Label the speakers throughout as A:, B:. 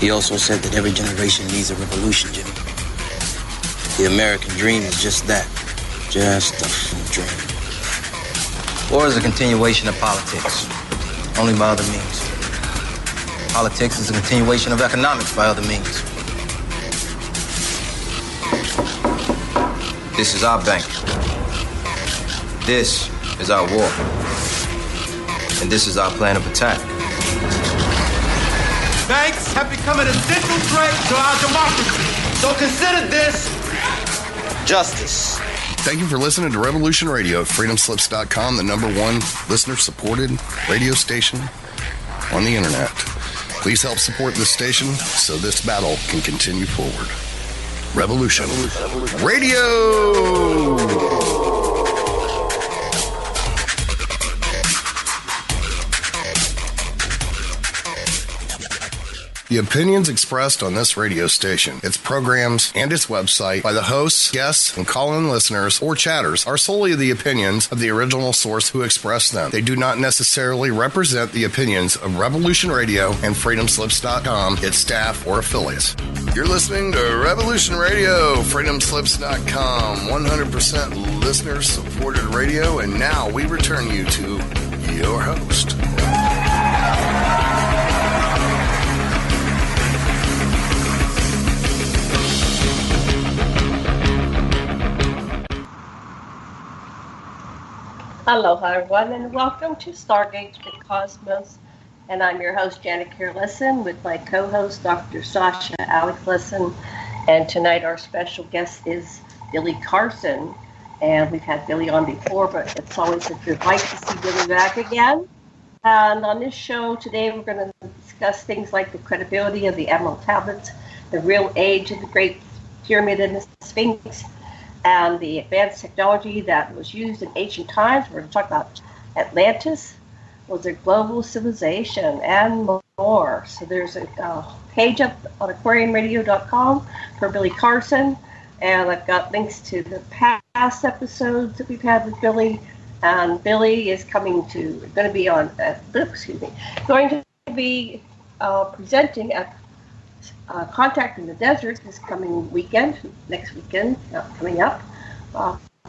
A: He also said that every generation needs a revolution, Jimmy. The American dream is just that. Just a dream. War is a continuation of politics, only by other means. Politics is a continuation of economics by other means. This is our bank. This is our war. And this is our plan of attack.
B: Banks have become an essential threat to our democracy. So consider this justice.
C: Thank you for listening to Revolution Radio at freedomslips.com, the #1 listener-supported radio station on the internet. Please help support this station so this battle can continue forward. Revolution Radio! The opinions expressed on this radio station, its programs, and its website by the hosts, guests, and call-in listeners or chatters are solely the opinions of the original source who expressed them. They do not necessarily represent the opinions of Revolution Radio and freedomslips.com, its staff, or affiliates. You're listening to Revolution Radio, freedomslips.com, 100% listener-supported radio, and now we return you to your host.
D: Aloha, everyone, and welcome to Stargate the Cosmos. And I'm your host, Janet Kerr Lessin, with my co-host, Dr. Sasha Alex Lessin. And tonight our special guest is Billy Carson. And we've had Billy on before, but it's always a delight to see Billy back again. And on this show today, we're going to discuss things like the credibility of the Emerald Tablets, the real age of the Great Pyramid and the Sphinx, and the advanced technology that was used in ancient times. We're going to talk about Atlantis, was a global civilization, and more. So there's a page up on aquariumradio.com for Billy Carson, and I've got links to the past episodes that we've had with Billy. And Billy is going to be presenting at Contact in the Desert this coming weekend, next weekend, coming up,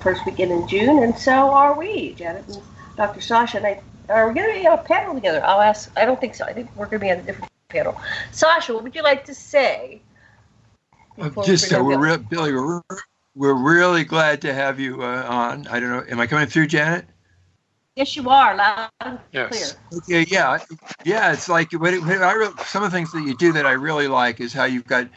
D: first weekend in June, and so are we, Janet and Dr. Sasha and I. Are we going to be on a panel together? I'll ask. I don't think so. I think we're going to be on a different panel. Sasha, what would you like to say?
E: Billy, we're really glad to have you on. I don't know. Am I coming through, Janet?
D: Yes, you are. Loud and clear.
E: Okay, yeah. It's like some of the things that you do that I really like is how you've got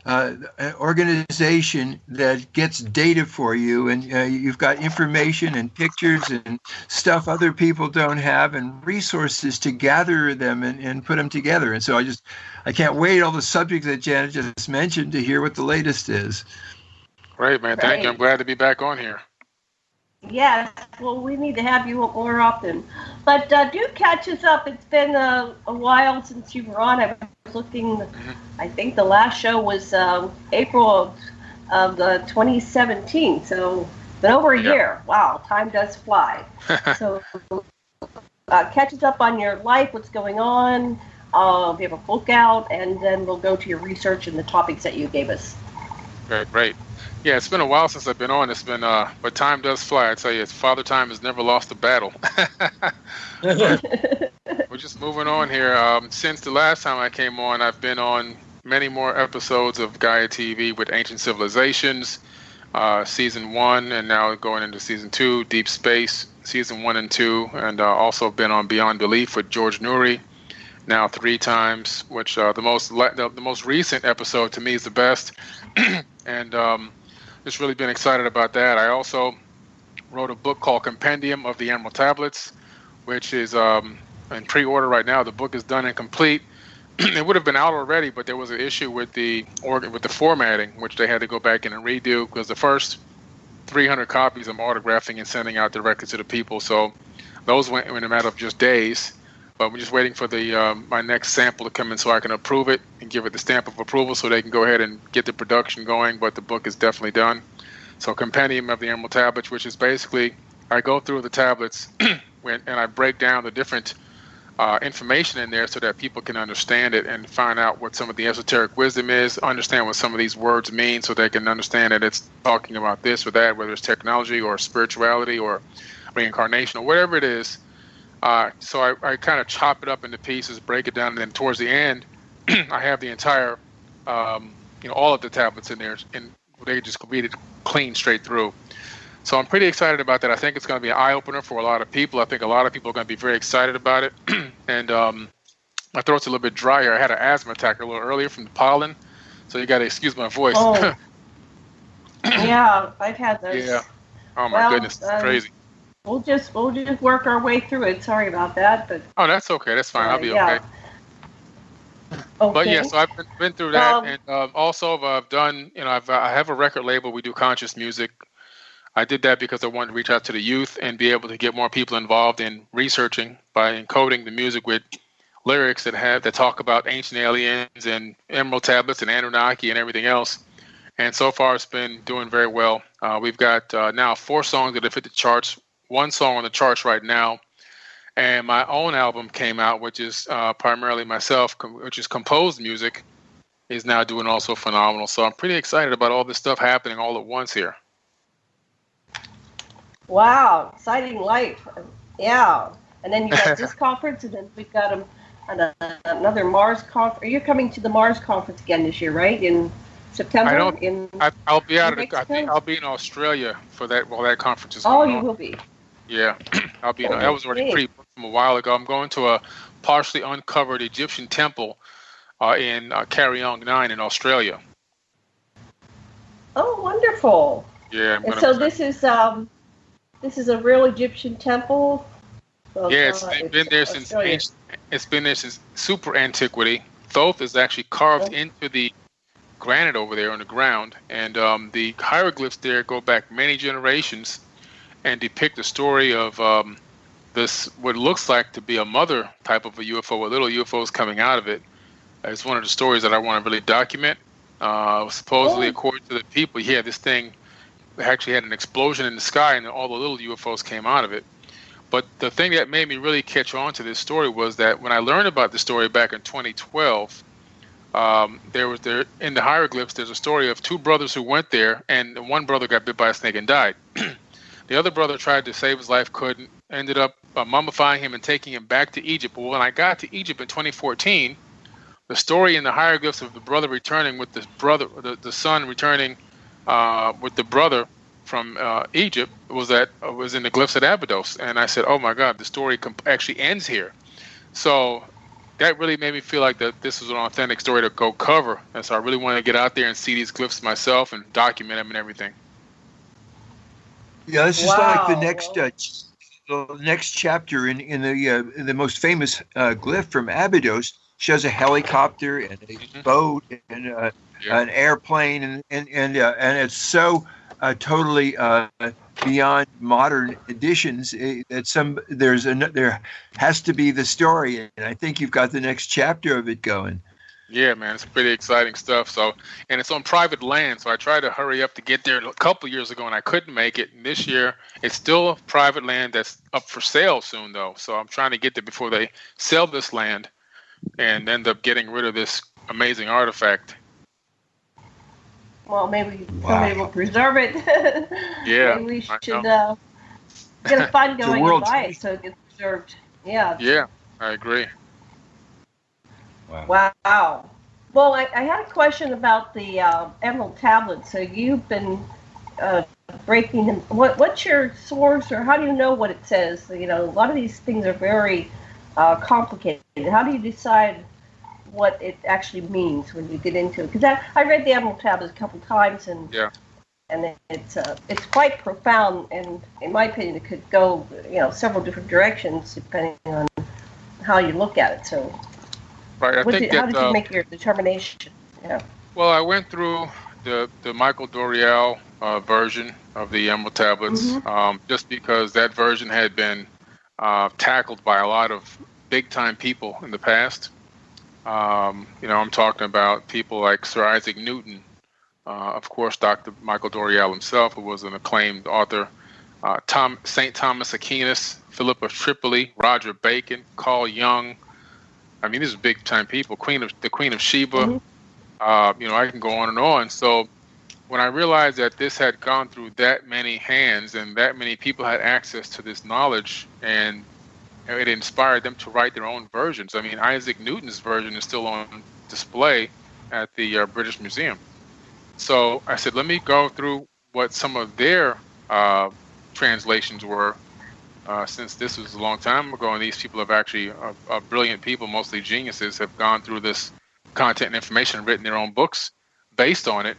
E: an organization that gets data for you, and you've got information and pictures and stuff other people don't have, and resources to gather them and put them together. And so I can't wait all the subjects that Janet just mentioned to hear what the latest is.
F: Great, man. Thank you. I'm glad to be back on here.
D: Yes, well, we need to have you more often. But do catch us up. It's been a while since you were on. I was looking, I think the last show was April of 2017. So it's been over a year. Wow, time does fly. So catch us up on your life, what's going on. We have a book out, and then we'll go to your research and the topics that you gave us.
F: Great. Yeah, it's been a while since I've been on. It's been, but time does fly. I tell you, Father Time has never lost a battle. We're just moving on here. Since the last time I came on, I've been on many more episodes of Gaia TV with Ancient Civilizations, Season 1, and now going into Season 2, Deep Space, Season 1 and 2, and also been on Beyond Belief with George Nuri, now 3 times, which the most recent episode to me is the best. And just really been excited about that. I also wrote a book called Compendium of the Emerald Tablets, which is in pre-order right now. The book is done and complete. It would have been out already, but there was an issue with the formatting, which they had to go back in and redo, because the first 300 copies I'm autographing and sending out directly to the people. So those went in a matter of just days. But we're just waiting for my next sample to come in so I can approve it and give it the stamp of approval so they can go ahead and get the production going. But the book is definitely done. So Compendium of the Emerald Tablets, which is basically I go through the tablets and I break down the different information in there so that people can understand it and find out what some of the esoteric wisdom is, understand what some of these words mean so they can understand that it's talking about this or that, whether it's technology or spirituality or reincarnation or whatever it is. So I kind of chop it up into pieces, break it down, and then towards the end, I have the entire, all of the tablets in there, and they just read it clean straight through. So I'm pretty excited about that. I think it's going to be an eye-opener for a lot of people. I think a lot of people are going to be very excited about it. And my throat's a little bit drier. I had an asthma attack a little earlier from the pollen, so you got to excuse my voice.
D: Oh. Yeah, I've had those.
F: Yeah. Oh my goodness, it's crazy.
D: We'll just work our way through it. Sorry about that, but.
F: Oh, that's okay. That's fine. I'll be okay.
D: Okay.
F: But yeah, so I've been through that, and also I've done. I have a record label. We do conscious music. I did that because I wanted to reach out to the youth and be able to get more people involved in researching by encoding the music with lyrics that talk about ancient aliens and emerald tablets and Anunnaki and everything else. And so far, it's been doing very well. We've got now 4 songs that have hit the charts. 1 song on the charts right now, and my own album came out, which is primarily myself, which is composed music, is now doing also phenomenal. So I'm pretty excited about all this stuff happening all at once here.
D: Wow, exciting life. Yeah. And then you got this conference, and then we've got another Mars conference. Are you coming to the Mars conference again this year, right? In September?
F: I'll be out of I think I'll be in Australia for that while that conference is going on.
D: Oh, you will be.
F: Yeah. I'll be that was already pre-booked from a while ago. I'm going to a partially uncovered Egyptian temple in Kariong 9 in Australia.
D: Oh, wonderful.
F: Yeah.
D: And so this is a real Egyptian temple. So,
F: yeah, it's been there since super antiquity. Thoth is actually carved into the granite over there on the ground, and the hieroglyphs there go back many generations and depict the story of this what looks like to be a mother type of a UFO with little UFOs coming out of it. It's one of the stories that I want to really document. Supposedly, according to the people, this thing actually had an explosion in the sky and all the little UFOs came out of it. But the thing that made me really catch on to this story was that when I learned about the story back in 2012, there in the hieroglyphs, there's a story of 2 brothers who went there, and one brother got bit by a snake and died. The other brother tried to save his life, couldn't, ended up mummifying him and taking him back to Egypt. But when I got to Egypt in 2014, the story in the hieroglyphs of the brother returning with the son returning with the brother from Egypt was in the glyphs at Abydos. And I said, oh my God, the story actually ends here. So that really made me feel like that this was an authentic story to go cover. And so I really wanted to get out there and see these glyphs myself and document them and everything.
E: Yeah, this is like the next chapter in the most famous glyph from Abydos. Shows a helicopter and a boat and an airplane, and it's so totally beyond modern editions that there has to be the story, and I think you've got the next chapter of it going.
F: Yeah, man, it's pretty exciting stuff. So, and it's on private land, so I tried to hurry up to get there a couple years ago, and I couldn't make it. And this year, it's still private land that's up for sale soon, though. So I'm trying to get there before they sell this land and end up getting rid of this amazing artifact.
D: Well, maybe somebody will preserve it.
F: Yeah,
D: maybe we should get a fund going and buy it so it gets preserved. Yeah.
F: Yeah, I agree.
D: Wow. Well, I had a question about the emerald tablets. So you've been breaking them. What's your source, or how do you know what it says? A lot of these things are very complicated. How do you decide what it actually means when you get into it? Because I read the emerald tablets a couple times, and it's quite profound. And in my opinion, it could go several different directions depending on how you look at it. So.
F: Right,
D: how did you make your determination? Yeah.
F: Well, I went through the Michael Dorial version of the Emerald Tablets, just because that version had been tackled by a lot of big-time people in the past. I'm talking about people like Sir Isaac Newton, of course, Dr. Michael Dorial himself, who was an acclaimed author, St. Thomas Aquinas, Philip of Tripoli, Roger Bacon, Carl Jung. I mean, these are big time people. The Queen of Sheba. Mm-hmm. I can go on and on. So when I realized that this had gone through that many hands and that many people had access to this knowledge, and it inspired them to write their own versions. I mean, Isaac Newton's version is still on display at the British Museum. So I said, let me go through what some of their translations were, since this was a long time ago, and these people have actually, brilliant people, mostly geniuses, have gone through this content and information and written their own books based on it.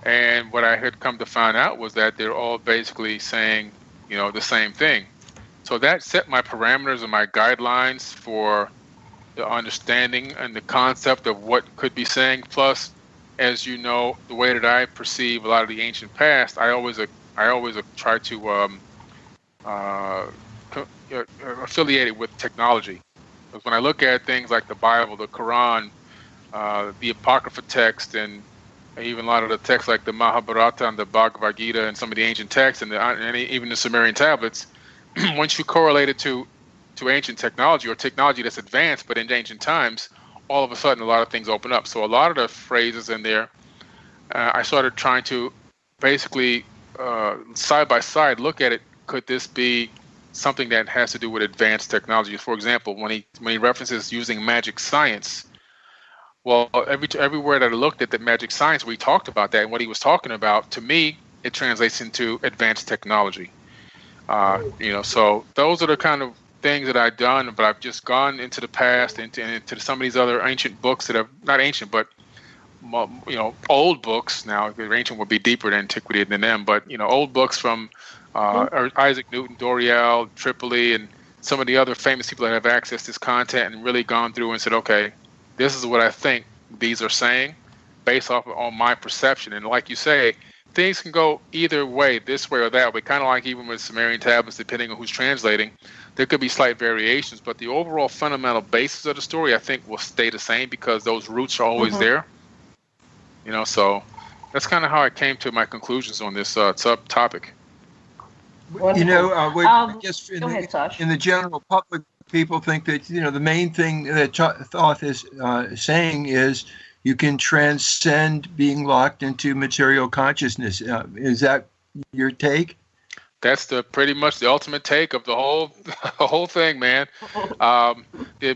F: And what I had come to find out was that they're all basically saying, the same thing. So that set my parameters and my guidelines for the understanding and the concept of what could be saying. Plus, as you know, the way that I perceive a lot of the ancient past, I always try to affiliate it with technology. Because when I look at things like the Bible, the Quran, the Apocrypha text, and even a lot of the texts like the Mahabharata and the Bhagavad Gita and some of the ancient texts and even the Sumerian tablets, once you correlate it to ancient technology or technology that's advanced but in ancient times, all of a sudden a lot of things open up. So a lot of the phrases in there, I started trying to basically side by side look at it. Could this be something that has to do with advanced technology? For example, when he references using magic science, well, everywhere that I looked at the magic science, we talked about that, and what he was talking about, to me, it translates into advanced technology. So those are the kind of things that I've done, but I've just gone into the past, into some of these other ancient books that have, not ancient, but old books. Now, ancient would be deeper in antiquity than them, but old books from Isaac Newton, D'Oreal, Tripoli, and some of the other famous people that have access to this content and really gone through and said, okay, this is what I think these are saying based off on my perception. And like you say, things can go either way, this way or that way, kind of like even with Sumerian tablets, depending on who's translating. There could be slight variations, but the overall fundamental basis of the story, I think, will stay the same because those roots are always there. So that's kind of how I came to my conclusions on this subtopic.
E: I guess
D: go ahead, Sasha.
E: In the general public, people think that the main thing that Thoth is saying is you can transcend being locked into material consciousness. Is that your take?
F: That's pretty much the ultimate take of the whole thing, man.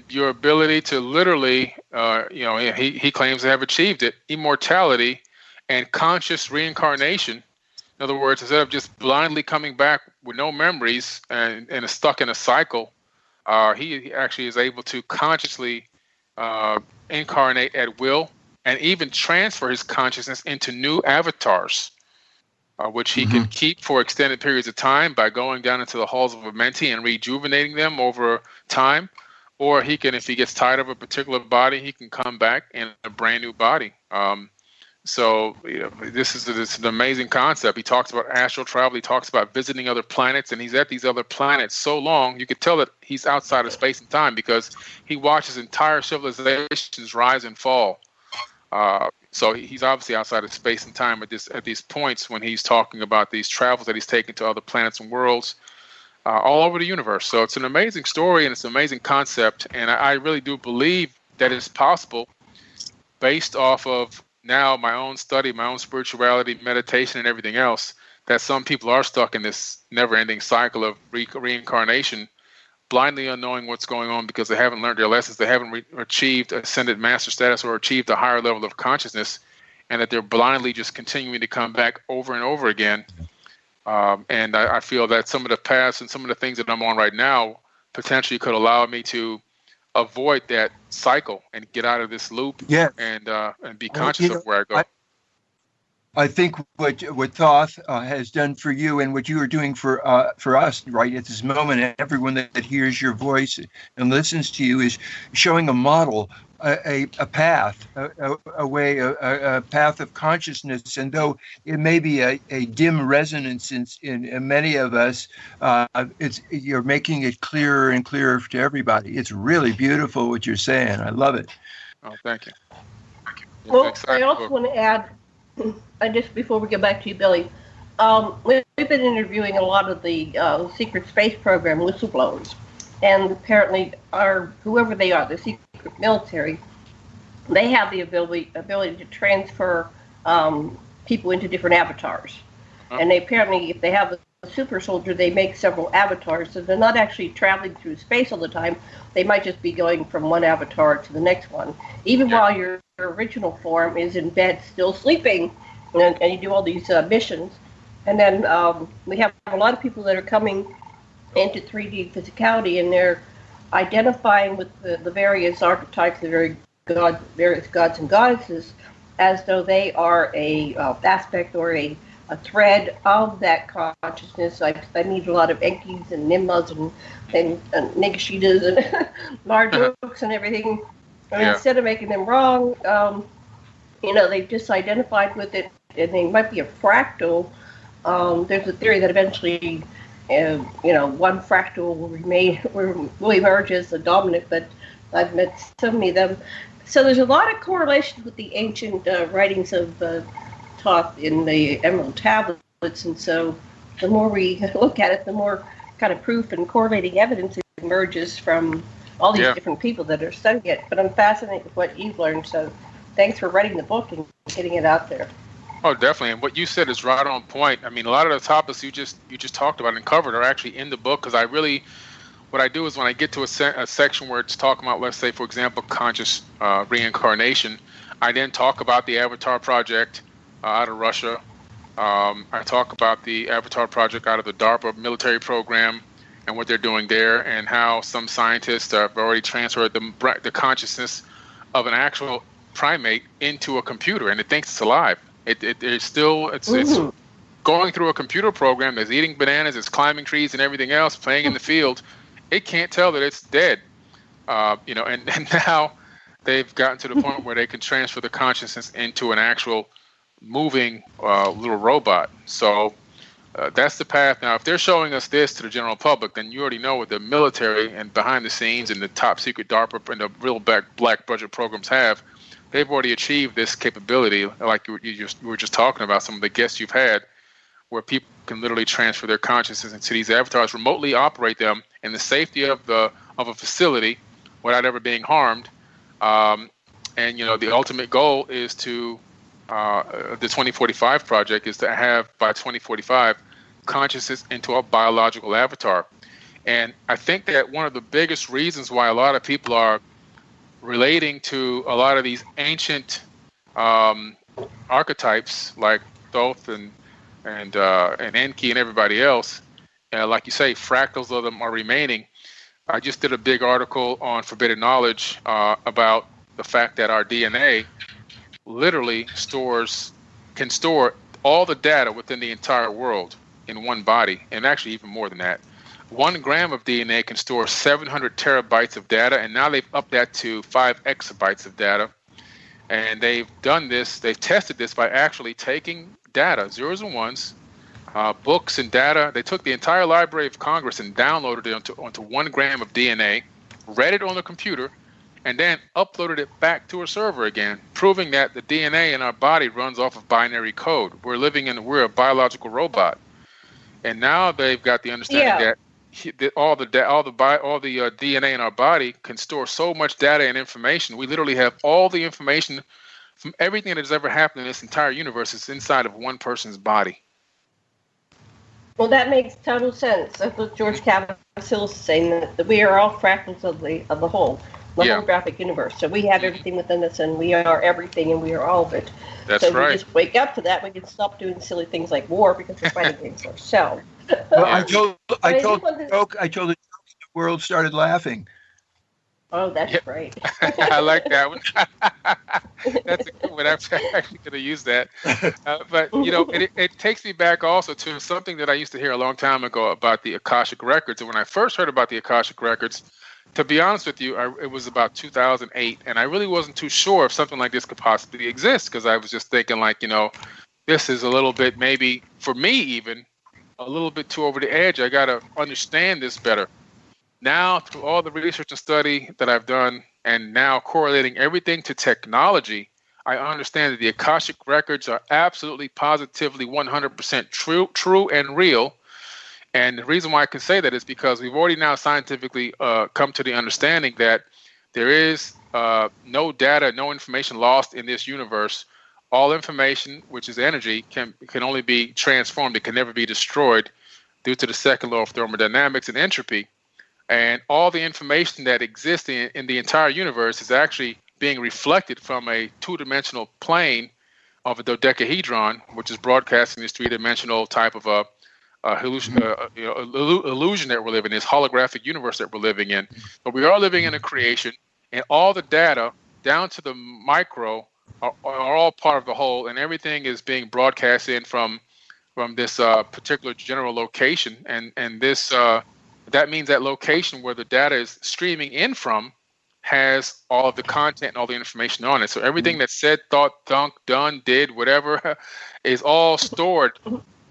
F: Your ability to literally, he claims to have achieved it, immortality and conscious reincarnation. In other words, instead of just blindly coming back with no memories and is stuck in a cycle, he actually is able to consciously incarnate at will and even transfer his consciousness into new avatars, which he can keep for extended periods of time by going down into the halls of Amenti and rejuvenating them over time. Or he can, if he gets tired of a particular body, he can come back in a brand new body. So this is an amazing concept. He talks about astral travel. He talks about visiting other planets, and he's at these other planets so long, you could tell that he's outside of space and time because he watches entire civilizations rise and fall. So he's obviously outside of space and time at these points when he's talking about these travels that he's taken to other planets and worlds all over the universe. So it's an amazing story and it's an amazing concept, and I really do believe that it's possible based off of now my own study, my own spirituality, meditation, and everything else, that some people are stuck in this never-ending cycle of reincarnation, blindly unknowing what's going on because they haven't learned their lessons, they haven't achieved ascended master status or achieved a higher level of consciousness, and that they're blindly just continuing to come back over and over again. And I feel that some of the paths and some of the things that I'm on right now potentially could allow me to avoid that cycle and get out of this loop and be conscious of where I go.
E: I think what Thoth has done for you and what you are doing for us right at this moment, and everyone that hears your voice and listens to you, is showing a model, a path, a way, a path of consciousness. And though it may be a dim resonance in many of us, you're making it clearer and clearer to everybody. It's really beautiful what you're saying. I love it.
F: Oh, thank you.
D: Well, I also want to add, and just before we get back to you, Billy, when been interviewing a lot of the secret space program whistleblowers, and apparently, whoever they are, the secret military, they have the ability to transfer people into different avatars. And they apparently, if they have a super soldier, they make several avatars, so they're not actually traveling through space all the time. They might just be going from one avatar to the next one, even while your original form is in bed still sleeping, and you do all these missions. And then we have a lot of people that are coming into 3D physicality, and they're identifying with the various archetypes, the various gods and goddesses, as though they are a aspect or a thread of that consciousness. Like, I meet a lot of Enkis and Nimmas and Nigashitas and Marduks and everything. And instead of making them wrong, they've just identified with it, and they might be a fractal. There's a theory that eventually, one fractal will emerge as the dominant, but I've met so many of them. So there's a lot of correlation with the ancient writings of taught in the Emerald Tablets, and so the more we look at it, the more kind of proof and correlating evidence emerges from all these different people that are studying it. But I'm fascinated with what you've learned, so thanks for writing the book and getting it out there.
F: Oh, definitely. And what you said is right on point. I mean, a lot of the topics you just talked about and covered are actually in the book, because what I do is when I get to a section where it's talking about, let's say, for example, conscious reincarnation, I then talk about the Avatar Project out of Russia. I talk about the Avatar Project out of the DARPA military program and what they're doing there, and how some scientists have already transferred the consciousness of an actual primate into a computer, and it thinks it's alive. It's going through a computer program that's eating bananas, it's climbing trees and everything else, playing in the field. It can't tell that it's dead, and now they've gotten to the point where they can transfer the consciousness into an actual moving little robot. So that's the path. Now, if they're showing us this to the general public, then you already know what the military and behind the scenes and the top secret DARPA and the real black budget programs have. They've already achieved this capability, like we were just talking about some of the guests you've had, where people can literally transfer their consciousness into these avatars, remotely operate them in the safety of a facility without ever being harmed. And the ultimate goal is to the 2045 project is to have, by 2045, consciousness into a biological avatar. And I think that one of the biggest reasons why a lot of people are relating to a lot of these ancient archetypes like Thoth and Enki and everybody else, like you say, fractals of them are remaining. I just did a big article on Forbidden Knowledge about the fact that our DNA literally can store all the data within the entire world in one body, and actually even more than that. 1 gram of DNA can store 700 terabytes of data, and now they've upped that to 5 exabytes of data. And they've tested this by actually taking data, zeros and ones, books and data. They took the entire Library of Congress and downloaded it onto 1 gram of DNA, read it on the computer, and then uploaded it back to a server again, proving that the DNA in our body runs off of binary code. We're a biological robot. And now they've got the understanding that all the DNA in our body can store so much data and information. We literally have all the information from everything that has ever happened in this entire universe is inside of one person's body.
D: Well, that makes total sense. That's what George Cavasil is saying, that we are all fractals of the whole, holographic universe. So we have everything within us, and we are everything, and we are all of it.
F: That's
D: so
F: right.
D: If we just wake up to that, we can stop doing silly things like war, because we're fighting against ourselves.
E: Well, I told the joke the world started laughing.
D: Oh, that's right.
F: I like that one. That's a good one. I'm actually going to use that. But, it takes me back also to something that I used to hear a long time ago about the Akashic Records. And when I first heard about the Akashic Records, to be honest with you, it was about 2008. And I really wasn't too sure if something like this could possibly exist, because I was just thinking this is a little bit, maybe for me even, a little bit too over the edge. I got to understand this better. Now, through all the research and study that I've done, and now correlating everything to technology, I understand that the Akashic records are absolutely, positively, 100% true and real. And the reason why I can say that is because we've already now scientifically come to the understanding that there is no data, no information lost in this universe. All information, which is energy, can only be transformed. It can never be destroyed due to the second law of thermodynamics and entropy. And all the information that exists in the entire universe is actually being reflected from a two-dimensional plane of a dodecahedron, which is broadcasting this three-dimensional type of illusion that we're living in, this holographic universe that we're living in. But we are living in a creation, and all the data, down to the micro, are all part of the whole, and everything is being broadcast in from this particular general location, and this that means that location where the data is streaming in from has all of the content and all the information on it. So everything that's said, thought, thunk, done, did, whatever, is all stored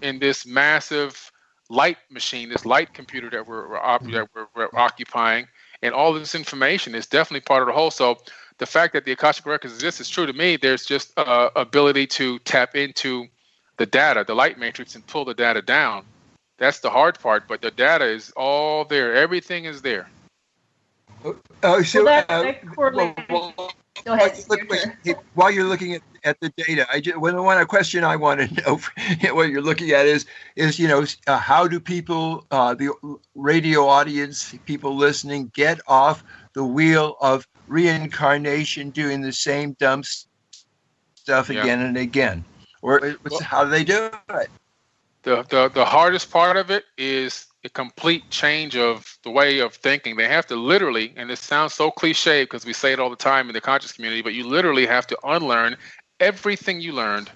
F: in this massive light machine, this light computer that we're occupying, and all of this information is definitely part of the whole. So the fact that the Akashic records exist is true to me. There's just ability to tap into the data, the light matrix, and pull the data down. That's the hard part, but the data is all there. Everything is there.
D: That correlates. Go ahead.
E: While you're looking at the data, one question I want to know what you're looking at is how do people, the radio audience, people listening, get off the wheel of reincarnation, doing the same dumb stuff again and again, or how do they do it?
F: The hardest part of it is a complete change of the way of thinking. They have to literally, and it sounds so cliche because we say it all the time in the conscious community, but you literally have to unlearn everything you learned,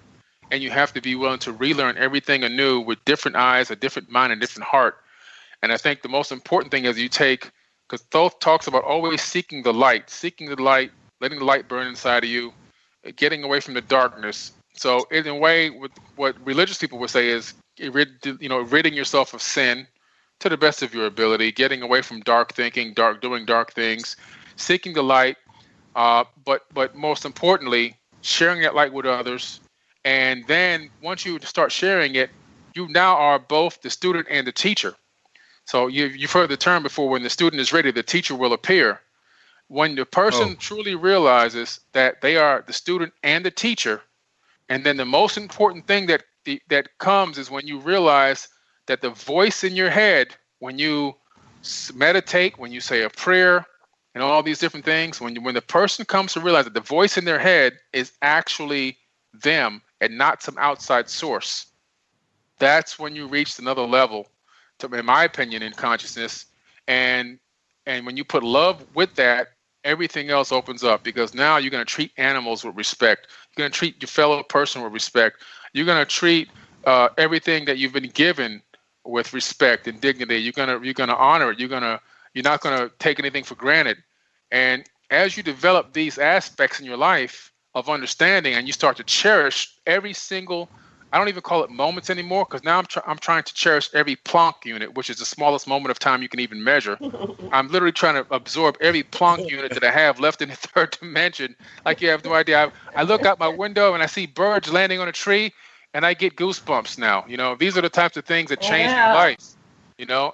F: and you have to be willing to relearn everything anew with different eyes, a different mind, and different heart. And I think the most important thing is you take, because Thoth talks about always seeking the light, letting the light burn inside of you, getting away from the darkness. So in a way, what religious people would say is, ridding yourself of sin to the best of your ability, getting away from dark thinking, doing dark things, seeking the light, but most importantly, sharing that light with others. And then once you start sharing it, you now are both the student and the teacher. So you've heard the term before, when the student is ready, the teacher will appear. When the person truly realizes that they are the student and the teacher, and then the most important thing that comes is when you realize that the voice in your head, when you meditate, when you say a prayer, and all these different things, when the person comes to realize that the voice in their head is actually them and not some outside source, that's when you reach another level, in my opinion, in consciousness. And when you put love with that, everything else opens up, because now you're going to treat animals with respect. You're going to treat your fellow person with respect. You're going to treat everything that you've been given with respect and dignity. You're gonna honor it. You're not gonna take anything for granted. And as you develop these aspects in your life of understanding, and you start to cherish every single, I don't even call it moments anymore, because now I'm trying to cherish every Planck unit, which is the smallest moment of time you can even measure. I'm literally trying to absorb every Planck unit that I have left in the third dimension. Like, you have no idea. I look out my window and I see birds landing on a tree, and I get goosebumps now. These are the types of things that change your life,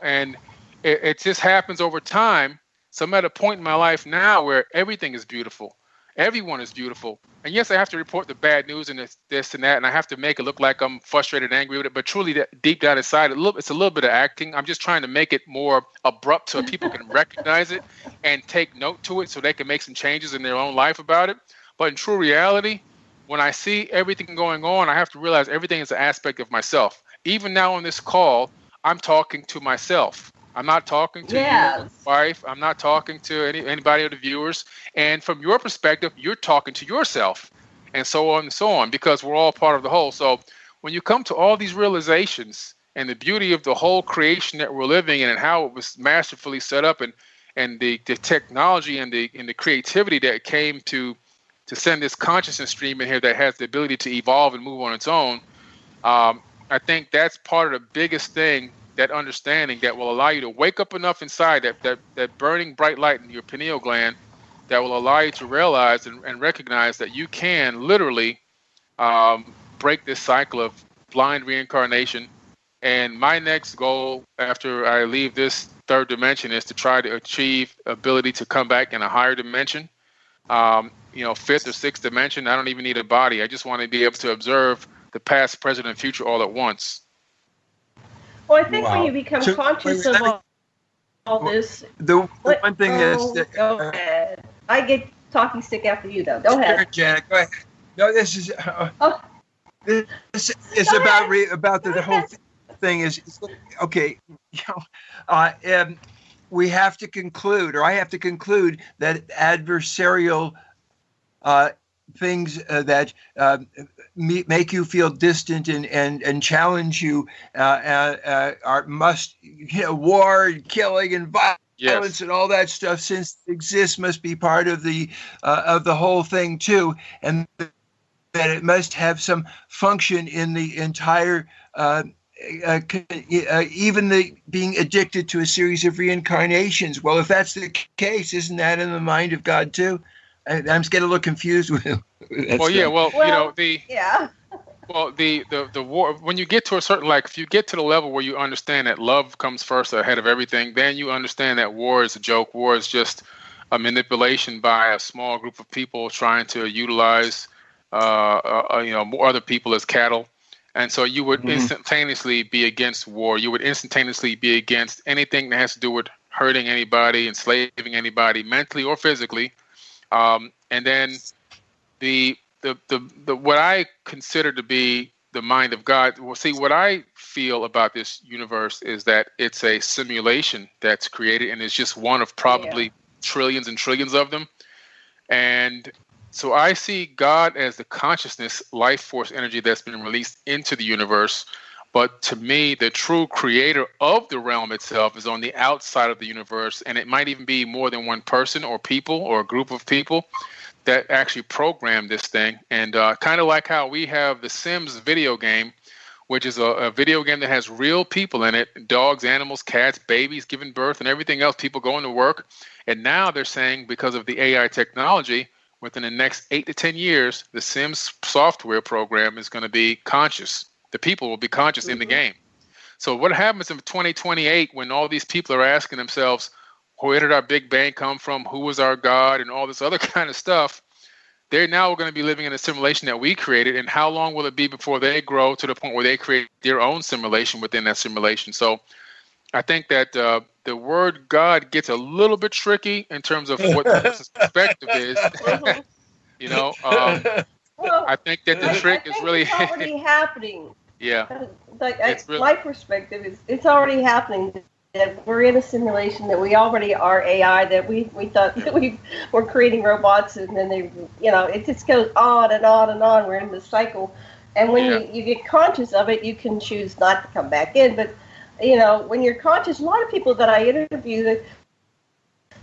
F: and it just happens over time. So I'm at a point in my life now where everything is beautiful. Everyone is beautiful. And yes, I have to report the bad news and this and that, and I have to make it look like I'm frustrated and angry with it. But truly, deep down inside, it's a little bit of acting. I'm just trying to make it more abrupt so people can recognize it and take note to it, so they can make some changes in their own life about it. But in true reality, when I see everything going on, I have to realize everything is an aspect of myself. Even now on this call, I'm talking to myself. I'm not talking to your wife. I'm not talking to anybody of the viewers. And from your perspective, you're talking to yourself, and so on, because we're all part of the whole. So when you come to all these realizations and the beauty of the whole creation that we're living in, and how it was masterfully set up, and the technology and the creativity that came to send this consciousness stream in here that has the ability to evolve and move on its own, I think that's part of the biggest thing, that understanding that will allow you to wake up enough inside, that burning bright light in your pineal gland, that will allow you to realize and recognize that you can literally break this cycle of blind reincarnation. And my next goal after I leave this third dimension is to try to achieve ability to come back in a higher dimension. Fifth or sixth dimension. I don't even need a body. I just want to be able to observe the past, present, and future all at once.
D: Well, I think when you become conscious of all this,
E: the one thing is that,
D: go ahead. I get talking stick after you, though. Go ahead.
E: Janet, go ahead. No, this is this is about the whole thing is okay. We have to conclude, or I have to conclude, that adversarial things that make you feel distant and challenge you must war and killing and violence and all that stuff, since it exists, must be part of the whole thing too, and that it must have some function in the entire even the being addicted to a series of reincarnations. Well, if that's the case, isn't that in the mind of God too? I'm just getting a little confused with him.
F: The war, when you get to a certain, like, if you get to the level where you understand that love comes first ahead of everything, then you understand that war is a joke. War is just a manipulation by a small group of people trying to utilize more other people as cattle. And so you would instantaneously be against war. You would instantaneously be against anything that has to do with hurting anybody, enslaving anybody, mentally or physically. And then the what I consider to be the mind of God. Well, see, what I feel about this universe is that it's a simulation that's created, and it's just one of probably trillions and trillions of them. And so I see God as the consciousness, life force energy that's been released into the universe. But to me, the true creator of the realm itself is on the outside of the universe. And it might even be more than one person or people or a group of people that actually program this thing. And kind of like how we have the Sims video game, which is a video game that has real people in it, dogs, animals, cats, babies giving birth, and everything else, people going to work. And now they're saying, because of the AI technology, within the next 8 to 10 years, the Sims software program is going to be conscious. The people will be conscious in the game. So what happens in 2028 when all these people are asking themselves, where did our Big Bang come from? Who was our God? And all this other kind of stuff. They're now going to be living in a simulation that we created. And how long will it be before they grow to the point where they create their own simulation within that simulation? So I think that the word God gets a little bit tricky in terms of what the person's perspective is. I think that the trick is really
D: it's already happening.
F: Yeah.
D: My perspective is it's already happening. That we're in a simulation, that we already are AI, that we thought that we were creating robots, and then it just goes on and on and on. We're in this cycle. And when you get conscious of it, you can choose not to come back in. But when you're conscious, a lot of people that I interview,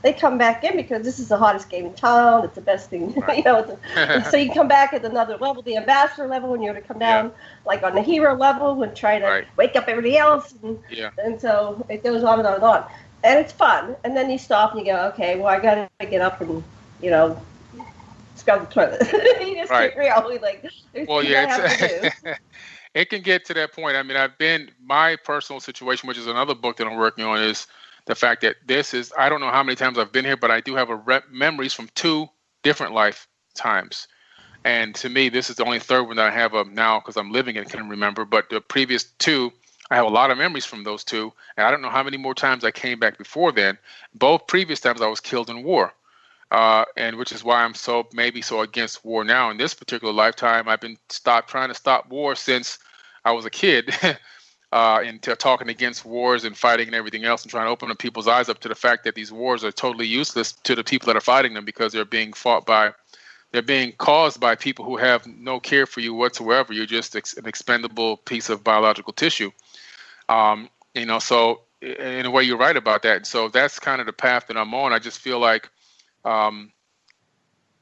D: they come back in because this is the hottest game in town. It's the best thing, and so you come back at another level, the ambassador level, and you're to come down like on the hero level and try to wake up everybody else. And so it goes on and on and on. And it's fun. And then you stop and you go, okay, well, I got to get up and, scrub the toilet. You just get real. Like, there's things I have to do.
F: It can get to that point. I mean, my personal situation, which is another book that I'm working on, is the fact that I don't know how many times I've been here, but I do have memories from 2 different lifetimes. And to me, this is the only third one that I have of now because I'm living it and can remember. But the previous 2, I have a lot of memories from those 2. And I don't know how many more times I came back before then. Both previous times I was killed in war. And which is why I'm so against war now. In this particular lifetime, I've been trying to stop war since I was a kid. Into talking against wars and fighting and everything else, and trying to open up people's eyes up to the fact that these wars are totally useless to the people that are fighting them, because they're being caused by people who have no care for you whatsoever. You're just an expendable piece of biological tissue. So in a way, you're right about that. And so that's kind of the path that I'm on. I just feel like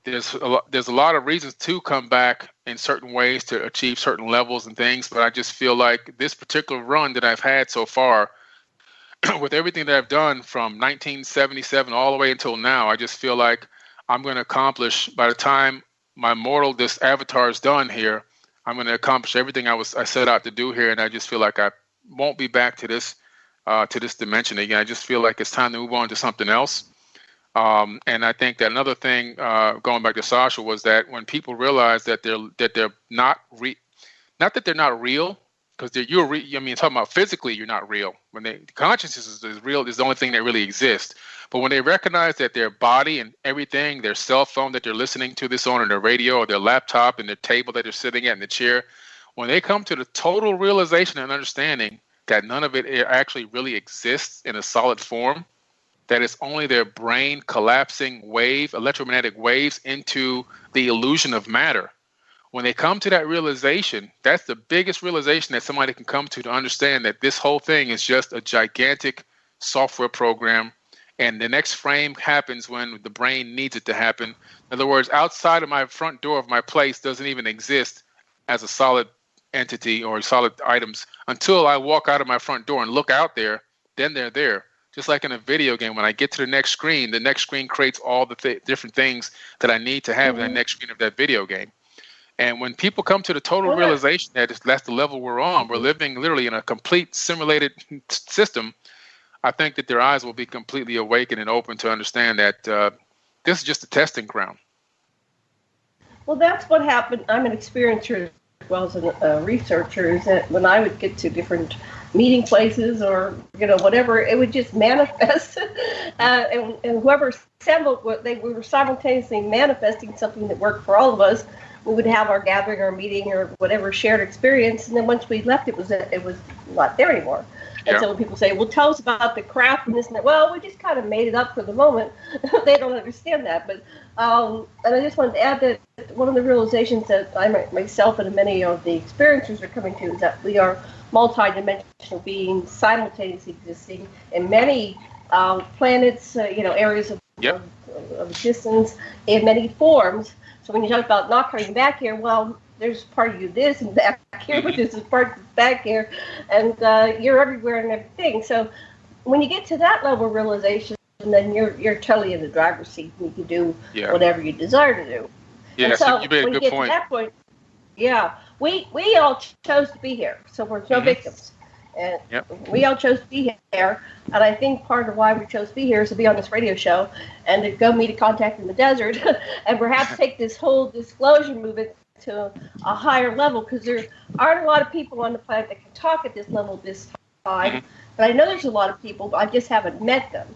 F: there's a lot of reasons to come back in certain ways to achieve certain levels and things, but I just feel like this particular run that I've had so far, with everything that I've done from 1977 all the way until now, I just feel like I'm going to accomplish, by the time this avatar is done here, I'm going to accomplish everything I set out to do here, and I just feel like I won't be back to this dimension again. I just feel like it's time to move on to something else. And I think that another thing, going back to Sasha, was that when people realize that they're not not that they're not real, because talking about physically, you're not real. When consciousness is real, is the only thing that really exists. But when they recognize that their body and everything, their cell phone that they're listening to this on, or their radio, or their laptop, and their table that they're sitting at, in the chair, when they come to the total realization and understanding that none of it actually really exists in a solid form, that it's only their brain collapsing electromagnetic waves into the illusion of matter. When they come to that realization, that's the biggest realization that somebody can come to understand that this whole thing is just a gigantic software program, and the next frame happens when the brain needs it to happen. In other words, outside of my front door of my place doesn't even exist as a solid entity or solid items until I walk out of my front door and look out there. Then they're there. Just like in a video game, when I get to the next screen creates all the different things that I need to have in the next screen of that video game. And when people come to the total realization that that's the level we're on, we're living literally in a complete simulated system, I think that their eyes will be completely awakened and open to understand that this is just a testing ground.
D: Well, that's what happened. I'm an experiencer as well as a researcher, is that when I would get to different meeting places or, whatever, it would just manifest. And whoever assembled, we were simultaneously manifesting something that worked for all of us. We would have our gathering or meeting or whatever shared experience. And then once we left, it was not there anymore. And so when people say, well, tell us about the craft and this and that, well, we just kind of made it up for the moment. They don't understand that. But and I just wanted to add that one of the realizations that I myself and many of the experiencers are coming to is that we are multidimensional beings simultaneously existing in many planets, areas of existence in many forms. So when you talk about not coming back here, well, there's part of you this and back here, but there's part back here, and you're everywhere and everything. So when you get to that level of realization, then you're totally in the driver's seat, and you can do whatever you desire to do.
F: Yeah,
D: and so
F: you made a
D: when
F: good
D: you get
F: point.
D: to that point, we all chose to be here, so we're no victims. And we all chose to be here, and I think part of why we chose to be here is to be on this radio show and to go meet a contact in the desert and perhaps take this whole disclosure movement to a higher level, because there aren't a lot of people on the planet that can talk at this level this time. But I know there's a lot of people, but I just haven't met them.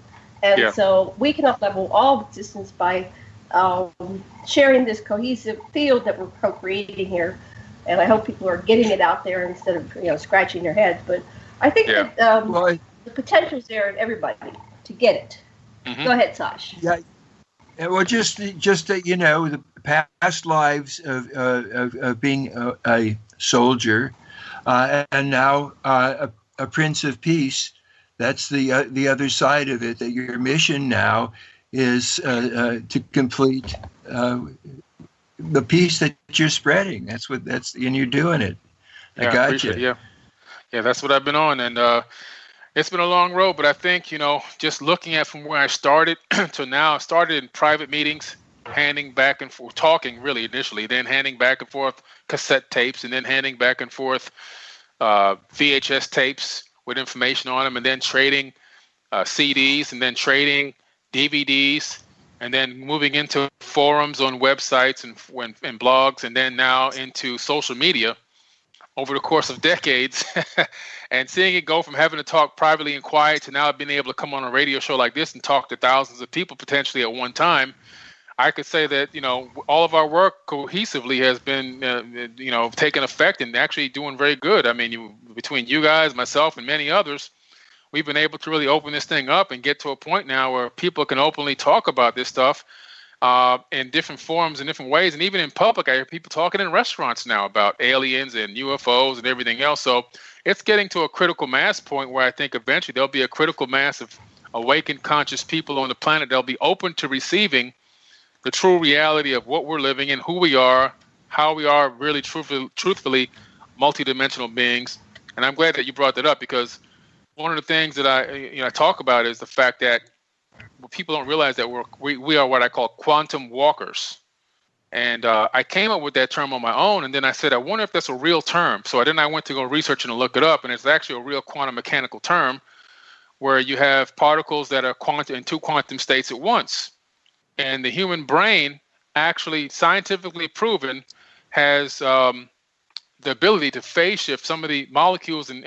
D: And so we can up-level all of existence by sharing this cohesive field that we're co-creating here. And I hope people are getting it out there instead of scratching their heads. But I think that the potential is there in everybody to get it. Go ahead, Sash.
E: Yeah. Well, just the past lives of being a soldier, and now a prince of peace. That's the other side of it. That your mission now is to complete the peace that you're spreading. And you're doing it. I got you.
F: Yeah, that's what I've been on, and it's been a long road. But I think just looking at from where I started to now, I started in private meetings, handing back and forth, talking really initially, then handing back and forth cassette tapes, and then handing back and forth VHS tapes with information on them, and then trading CDs, and then trading DVDs, and then moving into forums on websites and blogs, and then now into social media over the course of decades, and seeing it go from having to talk privately and quiet to now being able to come on a radio show like this and talk to thousands of people potentially at one time. I could say that, all of our work cohesively has been, taking effect and actually doing very good. I mean, between you guys, myself, and many others, we've been able to really open this thing up and get to a point now where people can openly talk about this stuff in different forms, in different ways. And even in public, I hear people talking in restaurants now about aliens and UFOs and everything else. So it's getting to a critical mass point where I think eventually there'll be a critical mass of awakened conscious people on the planet. They'll be open to receiving the true reality of what we're living in, who we are, how we are really truthfully multidimensional beings. And I'm glad that you brought that up, because one of the things that I talk about is the fact that people don't realize that we are what I call quantum walkers. And I came up with that term on my own, and then I said, I wonder if that's a real term. So then I went to go research and look it up, and it's actually a real quantum mechanical term where you have particles that are in two quantum states at once. And the human brain, actually scientifically proven, has the ability to phase shift some of the molecules and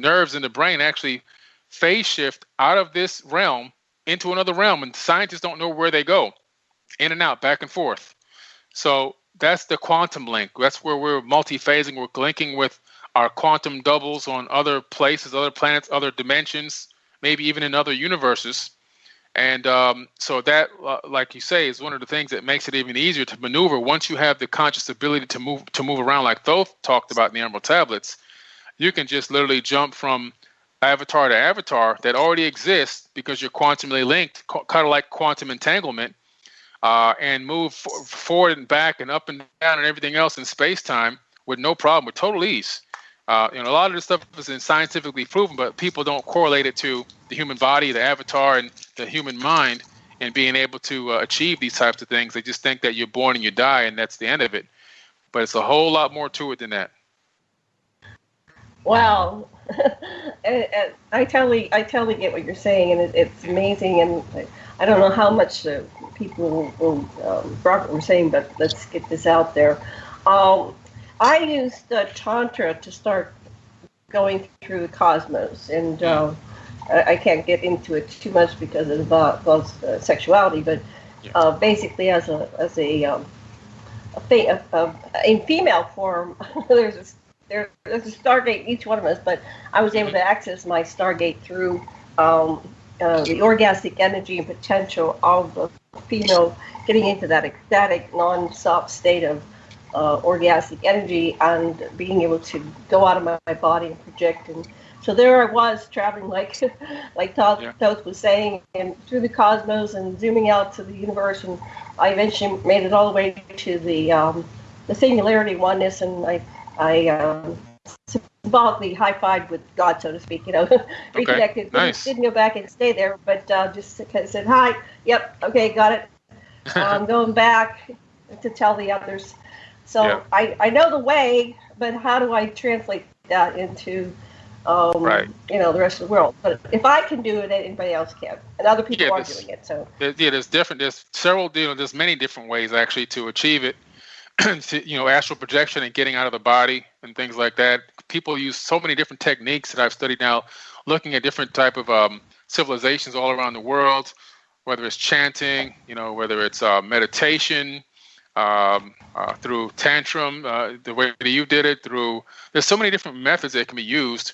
F: nerves in the brain, actually phase shift out of this realm into another realm, and scientists don't know where they go, in and out, back and forth. So that's the quantum link. That's where we're multi-phasing. We're linking with our quantum doubles on other places, other planets, other dimensions, maybe even in other universes. And so that, like you say, is one of the things that makes it even easier to maneuver once you have the conscious ability to move around, like Thoth talked about in the Emerald Tablets. You can just literally jump from avatar to avatar that already exists because you're quantumly linked, kind of like quantum entanglement, and move forward and back and up and down and everything else in space-time with no problem, with total ease. A lot of this stuff is scientifically proven, but people don't correlate it to the human body, the avatar, and the human mind, and being able to achieve these types of things. They just think that you're born and you die, and that's the end of it. But it's a whole lot more to it than that.
D: Wow. I totally get what you're saying, and it's amazing. And I don't know how much people will Robert was saying, but let's get this out there. I used Tantra to start going through the cosmos, and I can't get into it too much because it involves sexuality, but basically as a in female form, there's a Stargate in each one of us, but I was able to access my Stargate through the orgasmic energy and potential of the female getting into that ecstatic, non-stop state of orgasmic energy and being able to go out of my body and project. And so there I was traveling like Toth was saying, and through the cosmos and zooming out to the universe, and I eventually made it all the way to the singularity oneness, and I symbolically high-fived with God, so to speak, reconnected.
F: Nice.
D: Didn't go back and stay there, but just said, hi, yep, okay, got it. I'm going back to tell the others. So I know the way, but how do I translate that into the rest of the world? But if I can do it, anybody else can, and other people are doing it. So
F: there's several, there's many different ways actually to achieve it. To, astral projection and getting out of the body and things like that. People use so many different techniques that I've studied now, looking at different type of civilizations all around the world, whether it's chanting, whether it's meditation, through tantrum, the way that you did it, there's so many different methods that can be used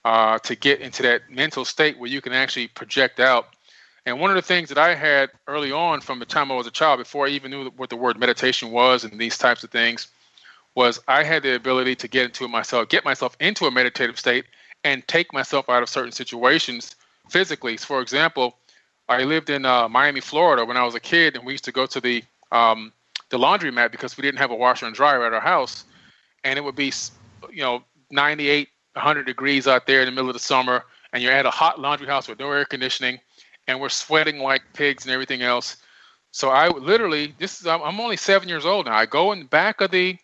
F: to get into that mental state where you can actually project out. And one of the things that I had early on from the time I was a child, before I even knew what the word meditation was and these types of things, was I had the ability to get myself into a meditative state and take myself out of certain situations physically. So for example, I lived in Miami, Florida when I was a kid, and we used to go to the laundromat because we didn't have a washer and dryer at our house, and it would be 98, 100 degrees out there in the middle of the summer, and you're at a hot laundry house with no air conditioning, and we're sweating like pigs and everything else. So I would literally, I'm only 7 years old now. I go in the back of the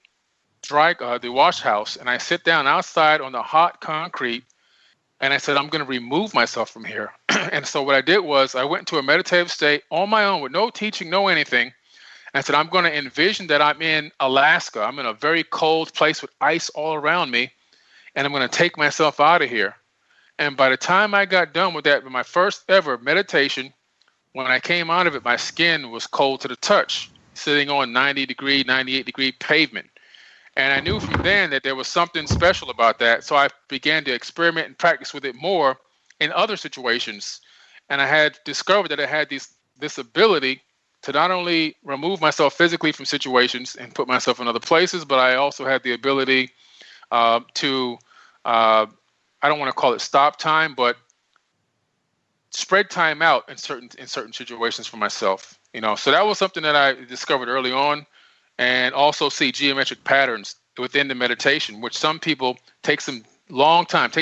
F: wash house, and I sit down outside on the hot concrete, and I said, I'm going to remove myself from here. And so what I did was I went into a meditative state on my own with no teaching, no anything. And I said, I'm going to envision that I'm in Alaska. I'm in a very cold place with ice all around me, and I'm going to take myself out of here. And by the time I got done with that, my first ever meditation, when I came out of it, my skin was cold to the touch, sitting on 90-degree, 98-degree pavement. And I knew from then that there was something special about that. So I began to experiment and practice with it more in other situations. And I had discovered that I had this ability to not only remove myself physically from situations and put myself in other places, but I also had the ability to I don't want to call it stop time, but spread time out in certain situations for myself. So that was something that I discovered early on, and also see geometric patterns within the meditation, which some people takes them a long time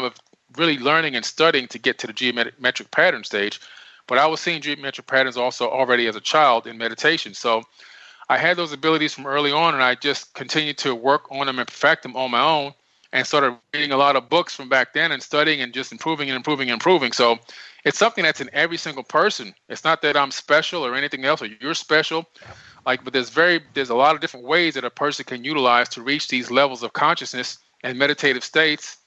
F: of really learning and studying to get to the geometric pattern stage. But I was seeing geometric patterns also already as a child in meditation. So I had those abilities from early on, and I just continued to work on them and perfect them on my own, and started reading a lot of books from back then and studying and just improving and improving and improving. So it's something that's in every single person. It's not that I'm special or anything else, or you're special. But there's a lot of different ways that a person can utilize to reach these levels of consciousness and meditative states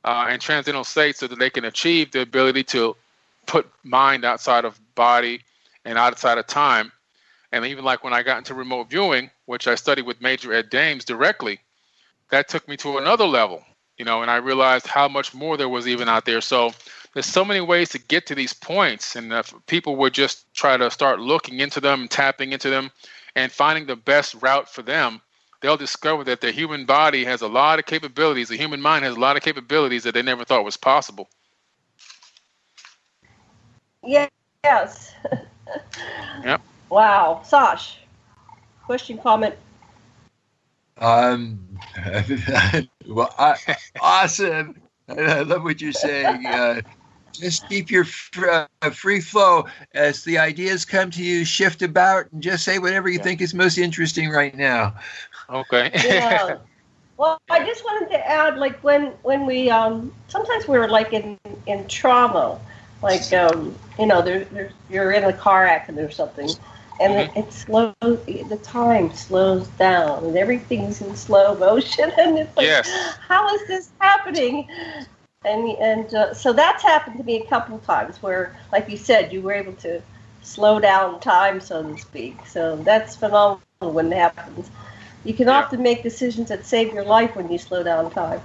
F: and transcendental states, so that they can achieve the ability to put mind outside of body and outside of time. And even like when I got into remote viewing, which I studied with Major Ed Dames directly, that took me to another level, and I realized how much more there was even out there. So there's so many ways to get to these points, and if people would just try to start looking into them and tapping into them and finding the best route for them, they'll discover that the human body has a lot of capabilities. The human mind has a lot of capabilities that they never thought was possible.
D: Yes.
F: Yep.
D: Wow. Sash, question, comment?
E: Well, awesome. I love what you're saying. Just keep your free flow as the ideas come to you. Shift about and just say whatever you think is most interesting right now.
F: Okay.
D: Yeah. Well, I just wanted to add, when we sometimes we're in trauma, you're in a car accident or something, and it slows, the time slows down, and everything's in slow motion, and it's
F: yes.
D: How is this happening? And so that's happened to me a couple of times where, like you said, you were able to slow down time, so to speak. So that's phenomenal when it happens. You can often make decisions that save your life when you slow down time.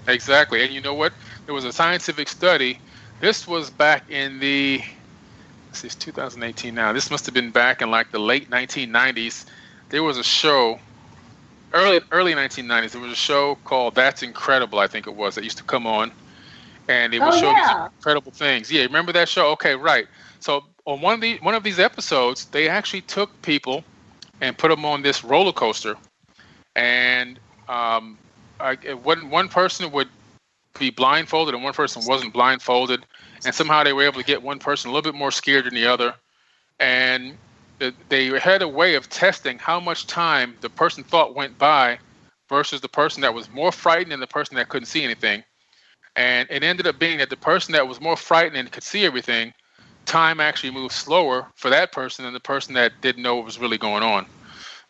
F: Exactly. And you know what? There was a scientific study. This was back in it's 2018 now. This must have been back in the late 1990s. There was a show, early 1990s, there was a show called That's Incredible, I think it was, that used to come on. And it would show these incredible things. Yeah, remember that show? Okay, right. So on one of these episodes, they actually took people and put them on this roller coaster. And one person would be blindfolded and one person wasn't blindfolded. And somehow they were able to get one person a little bit more scared than the other. And they had a way of testing how much time the person thought went by versus the person that was more frightened and the person that couldn't see anything. And it ended up being that the person that was more frightened and could see everything, time actually moved slower for that person than the person that didn't know what was really going on.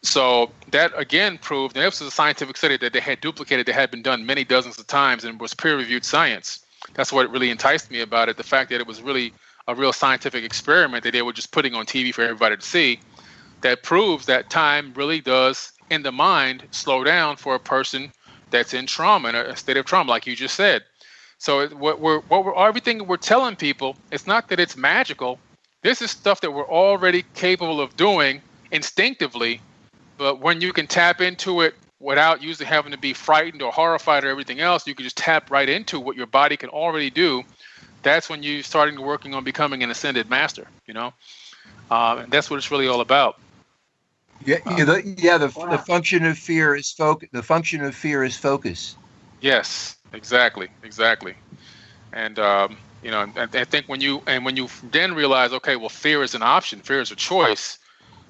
F: So that again proved, and this was a scientific study that they had duplicated, that had been done many dozens of times and was peer-reviewed science. That's what really enticed me about it, the fact that it was really a real scientific experiment that they were just putting on TV for everybody to see, that proves that time really does, in the mind, slow down for a person that's in trauma, in a state of trauma, like you just said. So everything we're telling people, it's not that it's magical. This is stuff that we're already capable of doing instinctively, but when you can tap into it without usually having to be frightened or horrified or everything else, you can just tap right into what your body can already do. That's when you're starting working on becoming an ascended master, and that's what it's really all about.
E: The function of fear is focus. The function of fear is focus.
F: Yes, exactly. And I think when you then realize, okay, well, fear is an option, fear is a choice.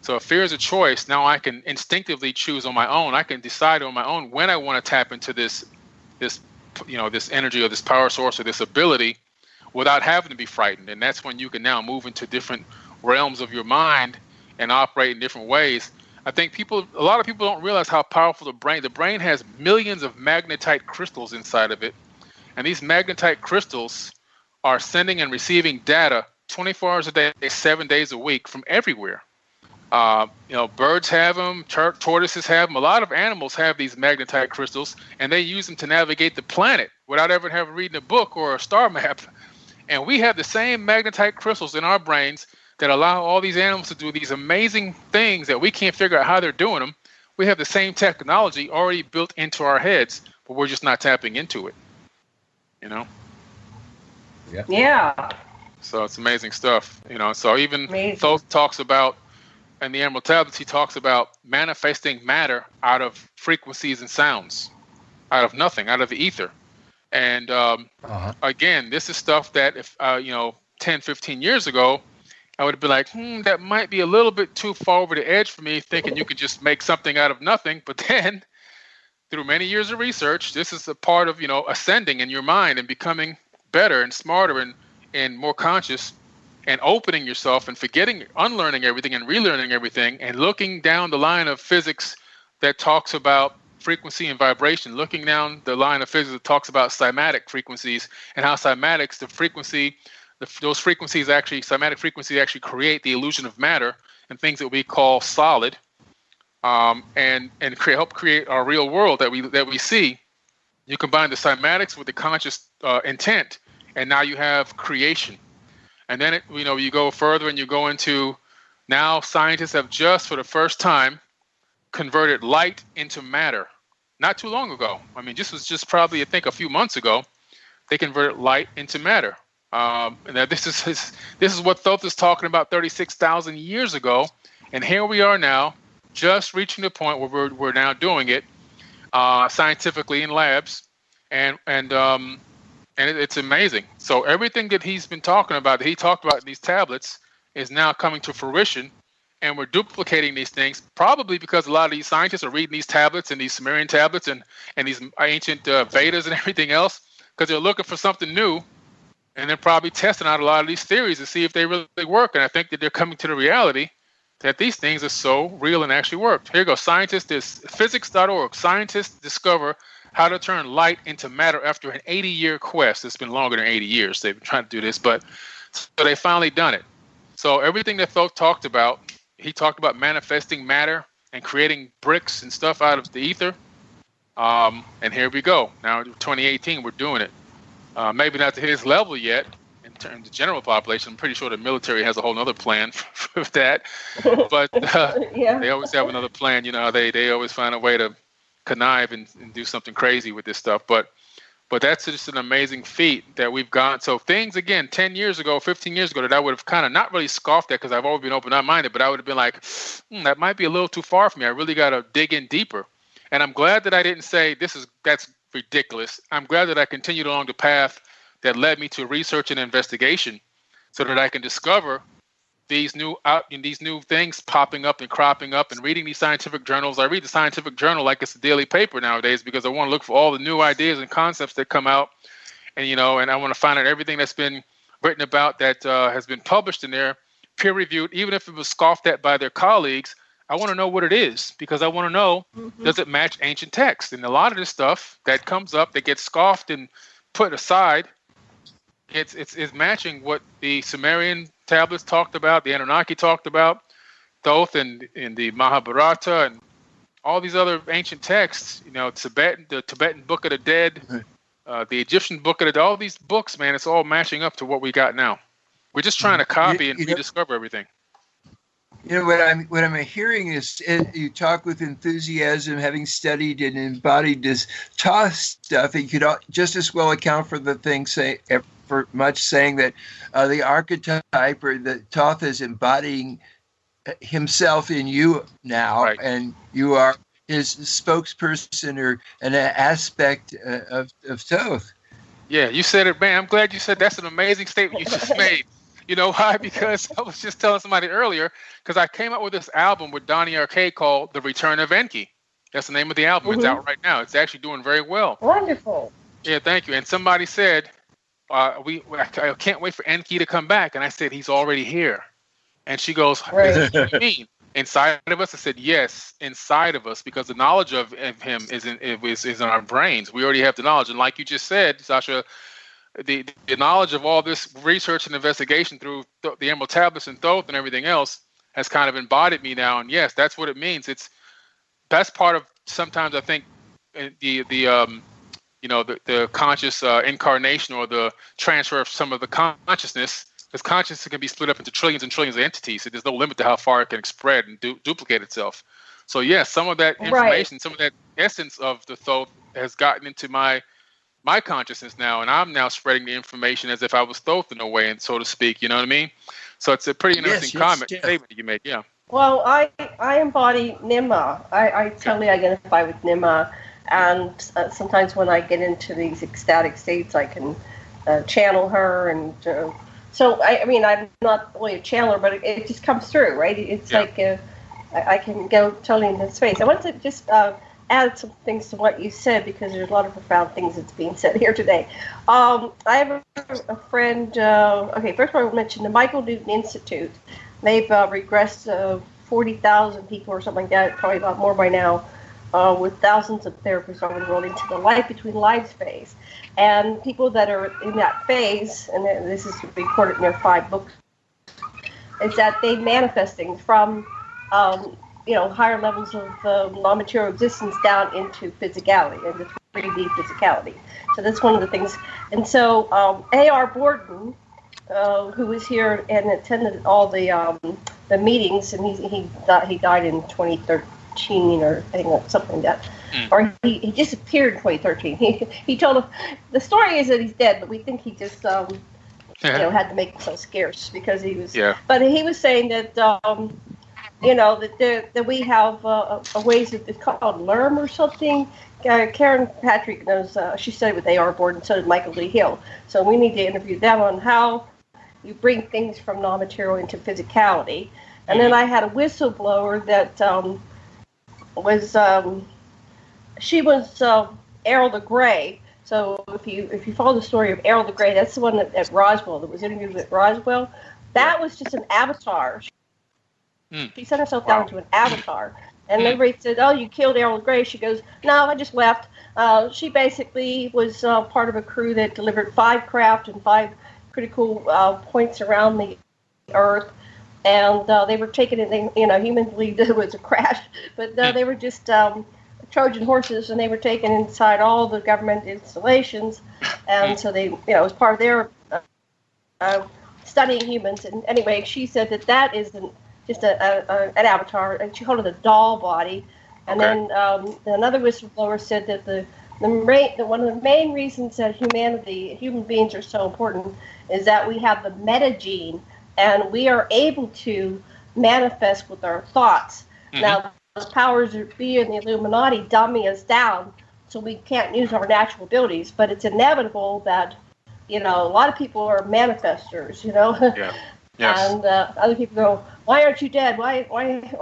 F: So if fear is a choice, now I can instinctively choose on my own. I can decide on my own when I want to tap into this energy or this power source or this ability without having to be frightened. And that's when you can now move into different realms of your mind and operate in different ways. I think a lot of people don't realize how powerful the brain has millions of magnetite crystals inside of it. And these magnetite crystals are sending and receiving data 24 hours a day, 7 days a week from everywhere. Birds have them, tortoises have them. A lot of animals have these magnetite crystals, and they use them to navigate the planet without ever having reading a book or a star map. And we have the same magnetite crystals in our brains that allow all these animals to do these amazing things that we can't figure out how they're doing them. We have the same technology already built into our heads, but we're just not tapping into it.
D: Yeah.
F: So it's amazing stuff. So even Thoth talks about, in the Emerald Tablets, he talks about manifesting matter out of frequencies and sounds, out of nothing, out of the ether. And again, this is stuff that if 10, 15 years ago, I would have been like, that might be a little bit too far over the edge for me, thinking you could just make something out of nothing. But then, through many years of research, this is a part of, ascending in your mind and becoming better and smarter and more conscious and opening yourself and unlearning everything and relearning everything and looking down the line of physics that talks about frequency and vibration, looking down the line of physics that talks about cymatic frequencies and how cymatics, those frequencies cymatic frequencies actually create the illusion of matter and things that we call solid, and help create our real world that we see. You combine the cymatics with the conscious intent, and now you have creation. And then you go further and you go into, now scientists have just for the first time converted light into matter. Not too long ago. I mean, this was just probably, I think, a few months ago. They converted light into matter. And this is what Thoth is talking about 36,000 years ago, and here we are now, just reaching the point where we're now doing it scientifically in labs, and it's amazing. So everything that he's been talking about, that he talked about in these tablets, is now coming to fruition, and we're duplicating these things, probably because a lot of these scientists are reading these tablets and these Sumerian tablets and these ancient Vedas and everything else, because they're looking for something new. And they're probably testing out a lot of these theories to see if they really work. And I think that they're coming to the reality that these things are so real and actually work. Here you go. Physics.org. Scientists discover how to turn light into matter after an 80-year quest. It's been longer than 80 years. They've been trying to do this, so they finally done it. So everything that Thoth talked about, he talked about manifesting matter and creating bricks and stuff out of the ether. And here we go. Now, 2018, we're doing it. Maybe not to his level yet in terms of general population. I'm pretty sure the military has a whole other plan for that. But They always have another plan. They always find a way to connive and do something crazy with this stuff. But that's just an amazing feat that we've gone. So things, again, 10 years ago, 15 years ago, that I would have kind of not really scoffed at because I've always been open-minded, but I would have been like, that might be a little too far for me. I really got to dig in deeper. And I'm glad that I didn't say that's ridiculous. I'm glad that I continued along the path that led me to research and investigation, so that I can discover these new things popping up and cropping up, and reading these scientific journals. I read the scientific journal like it's a daily paper nowadays, because I want to look for all the new ideas and concepts that come out, and and I want to find out everything that's been written about that has been published in there, peer reviewed, even if it was scoffed at by their colleagues. I want to know what it is, because I want to know, does it match ancient texts? And a lot of this stuff that comes up, that gets scoffed and put aside, it's matching what the Sumerian tablets talked about, the Anunnaki talked about, Thoth and in the Mahabharata and all these other ancient texts, the Tibetan Book of the Dead, the Egyptian Book of the Dead, all these books, man, it's all matching up to what we got now. We're just trying to copy and rediscover everything.
E: What I'm hearing is you talk with enthusiasm, having studied and embodied this Thoth stuff. And you could just as well account for the thing saying that the archetype, or the Thoth, is embodying himself in you now, right. And you are his spokesperson or an aspect of Thoth. Yeah,
F: you said it, man. I'm glad you said that's an amazing statement you just made. You know why? Because I was just telling somebody earlier, because I came up with this album with Donnie Arcade called The Return of Enki. That's the name of the album. It's out right now. It's actually doing very well.
D: Wonderful.
F: Yeah, thank you. And somebody said, I can't wait for Enki to come back. And I said, he's already here. And she goes, what do you mean? Inside of us? I said, yes, inside of us, because the knowledge of him is in our brains. We already have the knowledge. And like you just said, Sasha, the knowledge of all this research and investigation through the Emerald Tablets and Thoth and everything else has kind of embodied me now. And yes, that's what it means. That's part of, sometimes I think, the conscious incarnation, or the transfer of some of the consciousness, because consciousness can be split up into trillions and trillions of entities. So there's no limit to how far it can spread and duplicate itself. So yes, some of that information, some of that essence of the Thoth has gotten into my consciousness now, and I'm now spreading the information as if I was Thoth in a way, and so to speak. You know what I mean? So it's a pretty interesting statement you made. Yeah.
D: Well, I embody Nima. I totally identify with Nima, and sometimes when I get into these ecstatic states, I can channel her and So I mean, I'm not really a channeler, but it just comes through, right? It's like I can go totally into space. I wanted to just add some things to what you said, because there's a lot of profound things that's being said here today. I have a friend. Okay, first of all, I mention the Michael Newton Institute. They've regressed 40,000 people or something like that, probably a lot more by now, with thousands of therapists all over the world, into the life between lives phase. And people that are in that phase, and this is recorded in their 5 books, is that they manifest things from higher levels of non-material existence down into physicality, into 3D physicality. So that's one of the things. And so A.R. Borden, who was here and attended all the meetings, and he died in 2013 or I think something like that. Or he disappeared in 2013. He told him, the story is that he's dead, but we think he just had to make himself scarce because he was. Yeah. But he was saying that that we have ways of, it's called LERM or something. Karen Patrick knows. She studied with A.R. Borden, so did Michael Lee Hill. So we need to interview them on how you bring things from non-material into physicality. And then I had a whistleblower that she was Errol the Grey. So if you follow the story of Errol the Grey, that's the one at Roswell that was interviewed at Roswell. That was just an avatar. She sent herself down to an avatar. And everybody said, "Oh, you killed Errol the Grey." She goes, "No, I just left." She basically was part of a crew that delivered 5 craft and 5 critical points around the Earth. And they were taken in, humans believed it was a crash, but they were just Trojan horses, and they were taken inside all the government installations. And so they, it was part of their studying humans. And anyway, she said that isn't just an avatar, and she called it a doll body. And then another whistleblower said that one of the main reasons that human beings are so important is that we have the metagene, and we are able to manifest with our thoughts. Now, the powers that be in the Illuminati dummy us down, so we can't use our natural abilities. But it's inevitable that, a lot of people are manifestors, Yeah. Yes. And other people go, "Why aren't you dead? Why?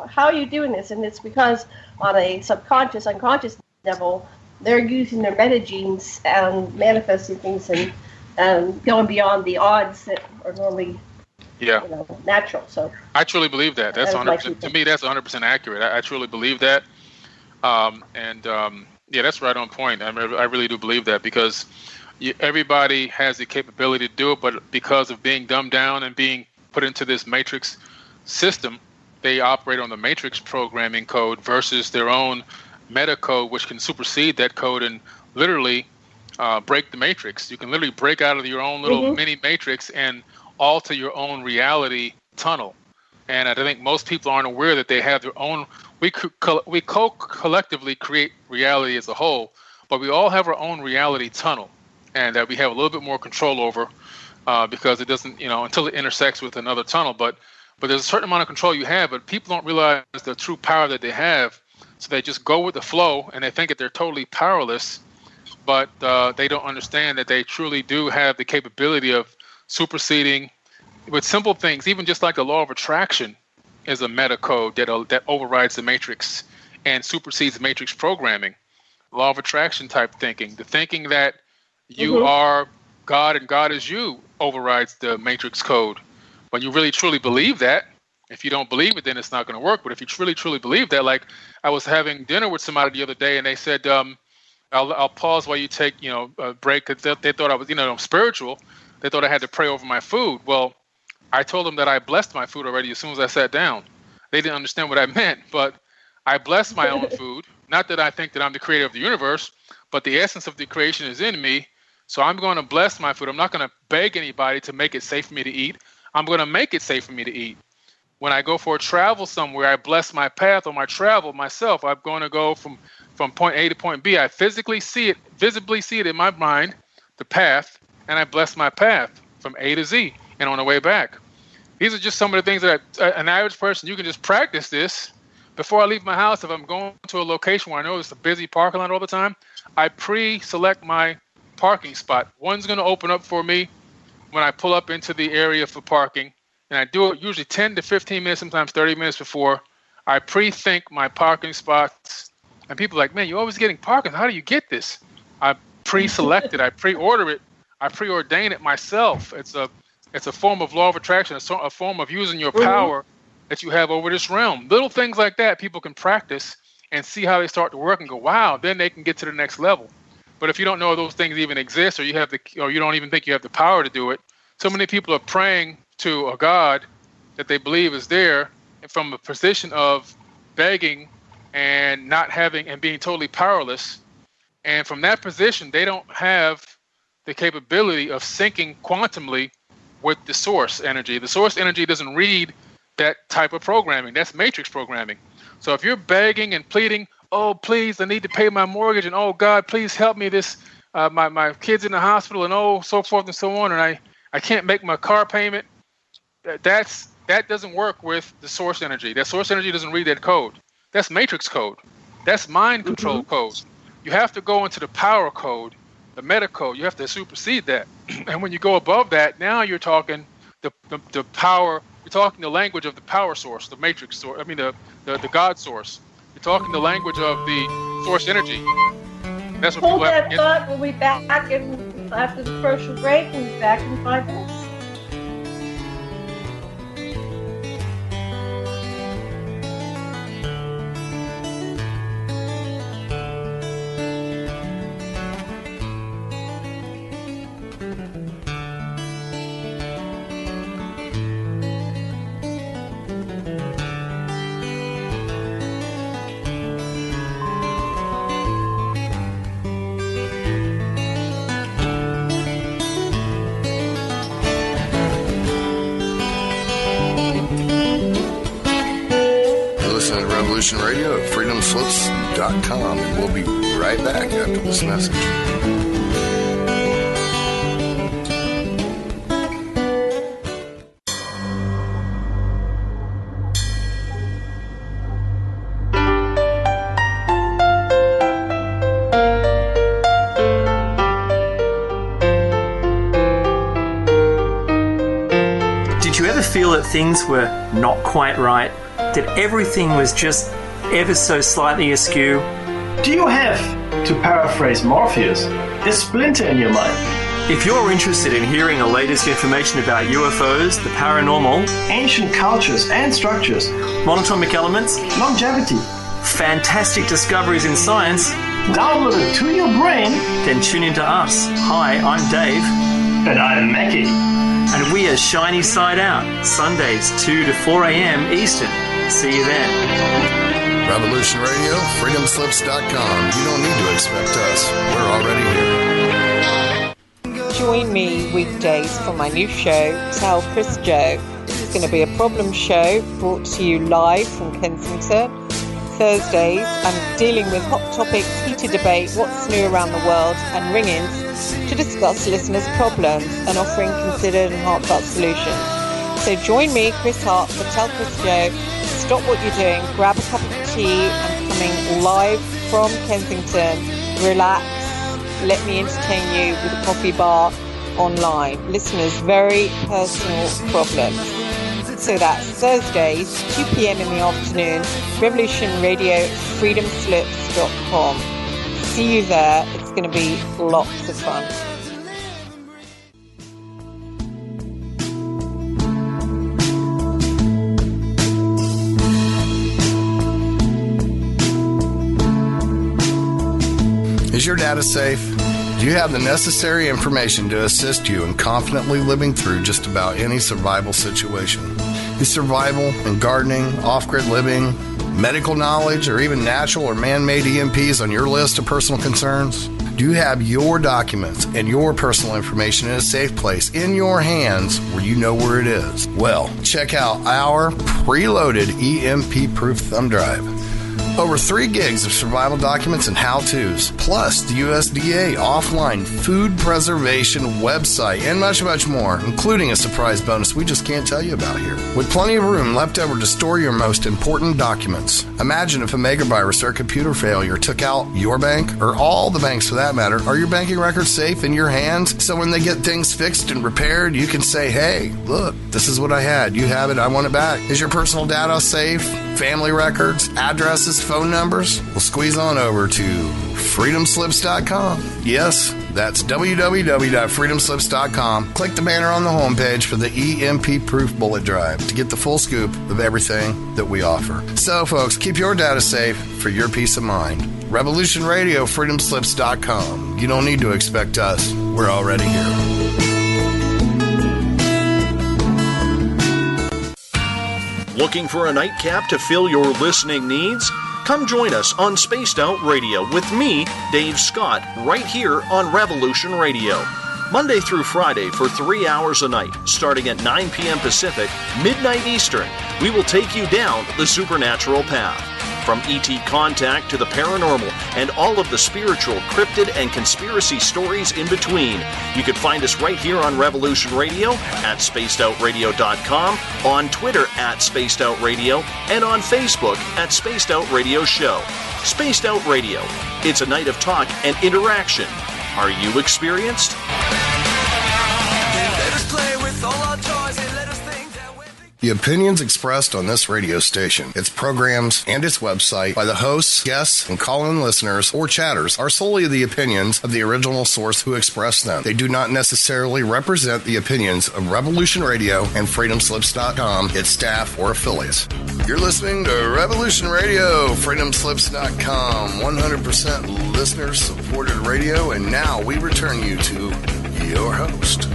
D: How are you doing this?" And it's because on a subconscious, unconscious level, they're using their metagenes and manifesting things and going beyond the odds that are normally natural. So
F: I truly believe that. That's 100%. To me, that's 100% accurate. I truly believe that. That's right on point. I really do believe that, because everybody has the capability to do it, but because of being dumbed down and being put into this matrix system, they operate on the matrix programming code versus their own meta code, which can supersede that code and literally break the matrix. You can literally break out of your own little mini matrix and alter your own reality tunnel. And I think most people aren't aware that they have their own. We collectively create reality as a whole, but we all have our own reality tunnel, and that we have a little bit more control over, because it doesn't, until it intersects with another tunnel. But there's a certain amount of control you have, but people don't realize the true power that they have. So they just go with the flow, and they think that they're totally powerless, but they don't understand that they truly do have the capability of superseding with simple things. Even just like the law of attraction is a meta code that overrides the matrix and supersedes matrix programming. Law of attraction type thinking, the thinking that you are God and God is you, overrides the matrix code. When you really truly believe that, if you don't believe it, then it's not going to work. But if you truly believe that, like I was having dinner with somebody the other day, and they said, I'll pause while you take, a break. Cause they thought I was, I'm spiritual. They thought I had to pray over my food. Well, I told them that I blessed my food already as soon as I sat down. They didn't understand what I meant, but I blessed my own food. Not that I think that I'm the creator of the universe, but the essence of the creation is in me. So I'm going to bless my food. I'm not going to beg anybody to make it safe for me to eat. I'm going to make it safe for me to eat. When I go for a travel somewhere, I bless my path on my travel myself. I'm going to go from point A to point B. I visibly see it in my mind, the path, and I bless my path from A to Z and on the way back. These are just some of the things that an average person, you can just practice this. Before I leave my house, if I'm going to a location where I know there's a busy parking lot all the time, I pre-select my parking spot. One's going to open up for me when I pull up into the area for parking, and I do it usually 10 to 15 minutes, sometimes 30 minutes before, I pre-think my parking spots. And people are like, man, you're always getting parking. How do you get this? I pre-select it. I pre-order it. I preordain it myself. It's a form of law of attraction, a form of using your power that you have over this realm. Little things like that people can practice and see how they start to work and go, wow, then they can get to the next level. But if you don't know those things even exist, or you don't even think you have the power to do it, so many people are praying to a God that they believe is there, and from a position of begging and not having and being totally powerless. And from that position, they don't have the capability of syncing quantumly with the source energy. The source energy doesn't read that type of programming. That's matrix programming. So if you're begging and pleading, oh, please, I need to pay my mortgage, and oh, God, please help me, this my kid's in the hospital, and oh, so forth and so on, and I can't make my car payment, that doesn't work with the source energy. That source energy doesn't read that code. That's matrix code. That's mind control code. You have to go into the power code, the meta code. You have to supersede that. And when you go above that, now you're talking the power. You're talking the language of the power source, the matrix source. I mean the God source. You're talking the language of the source energy. That's what
D: Hold
F: people have
D: that
F: to get.
D: thought. We'll be back after the commercial break. We'll be back in 5 minutes.
C: Radio at freedomslips.com, and we'll be right back after this message.
G: Did you ever feel that things were not quite right? That everything was just ever so slightly askew?
H: Do you have, to paraphrase Morpheus, a splinter in your mind?
G: If you're interested in hearing the latest information about UFOs, the paranormal,
H: ancient cultures and structures,
G: monatomic elements,
H: longevity,
G: fantastic discoveries in science,
H: downloaded to your brain,
G: then tune into us. Hi, I'm Dave.
H: And I'm Mackie.
G: And we are Shiny Side Out, Sundays 2 to 4 a.m. Eastern. See you then.
C: Revolution Radio, freedomslips.com. You don't need to expect us. We're already here.
I: Join me weekdays for my new show, Tell Chris Joe. This is going to be a problem show brought to you live from Kensington. Thursdays, I'm dealing with hot topics, heated debate, what's new around the world, and ring-ins to discuss listeners' problems and offering considered and heartfelt solutions. So join me, Chris Hart, for Tell Chris Joe. Stop what you're doing, grab a cup of tea. I'm coming live from Kensington. Relax, let me entertain you with a coffee bar online. Listeners' very personal problems. So that's Thursdays, 2 p.m. in the afternoon, Revolution Radio, freedomslips.com. See you there. It's going to be lots of fun.
C: Is your data safe? Do you have the necessary information to assist you in confidently living through just about any survival situation? Is survival and gardening, off-grid living, medical knowledge, or even natural or man-made EMPs on your list of personal concerns? Do you have your documents and your personal information in a safe place in your hands where you know where it is? Well, check out our preloaded EMP-proof thumb drive. Over 3 gigs of survival documents and how-tos, plus the USDA offline food preservation website, and much, much more, including a surprise bonus we just can't tell you about here. With plenty of room left over to store your most important documents. Imagine if a megavirus or a computer failure took out your bank, or all the banks for that matter. Are your banking records safe in your hands? So when they get things fixed and repaired, you can say, hey, look, this is what I had. You have it. I want it back. Is your personal data safe? Family records, addresses, phone numbers? Well, squeeze on over to freedomslips.com. Yes, that's www.freedomslips.com. Click the banner on the homepage for the EMP-proof bullet drive to get the full scoop of everything that we offer. So, folks, keep your data safe for your peace of mind. Revolution Radio, freedomslips.com. You don't need to expect us. We're already here.
J: Looking for a nightcap to fill your listening needs? Come join us on Spaced Out Radio with me, Dave Scott, right here on Revolution Radio. Monday through Friday for 3 hours a night, starting at 9 p.m. Pacific, midnight Eastern, we will take you down the supernatural path. From ET contact to the paranormal and all of the spiritual, cryptid, and conspiracy stories in between. You can find us right here on Revolution Radio, at spacedoutradio.com, on Twitter at Spaced Out Radio, and on Facebook at Spaced Out Radio Show. Spaced Out Radio. It's a night of talk and interaction. Are you experienced?
K: Let us play with all our toys and let us think.
C: The opinions expressed on this radio station, its programs, and its website by the hosts, guests, and call-in listeners or chatters are solely the opinions of the original source who expressed them. They do not necessarily represent the opinions of Revolution Radio and freedomslips.com, its staff, or affiliates. You're listening to Revolution Radio, freedomslips.com, 100% listener-supported radio, and now we return you to your host.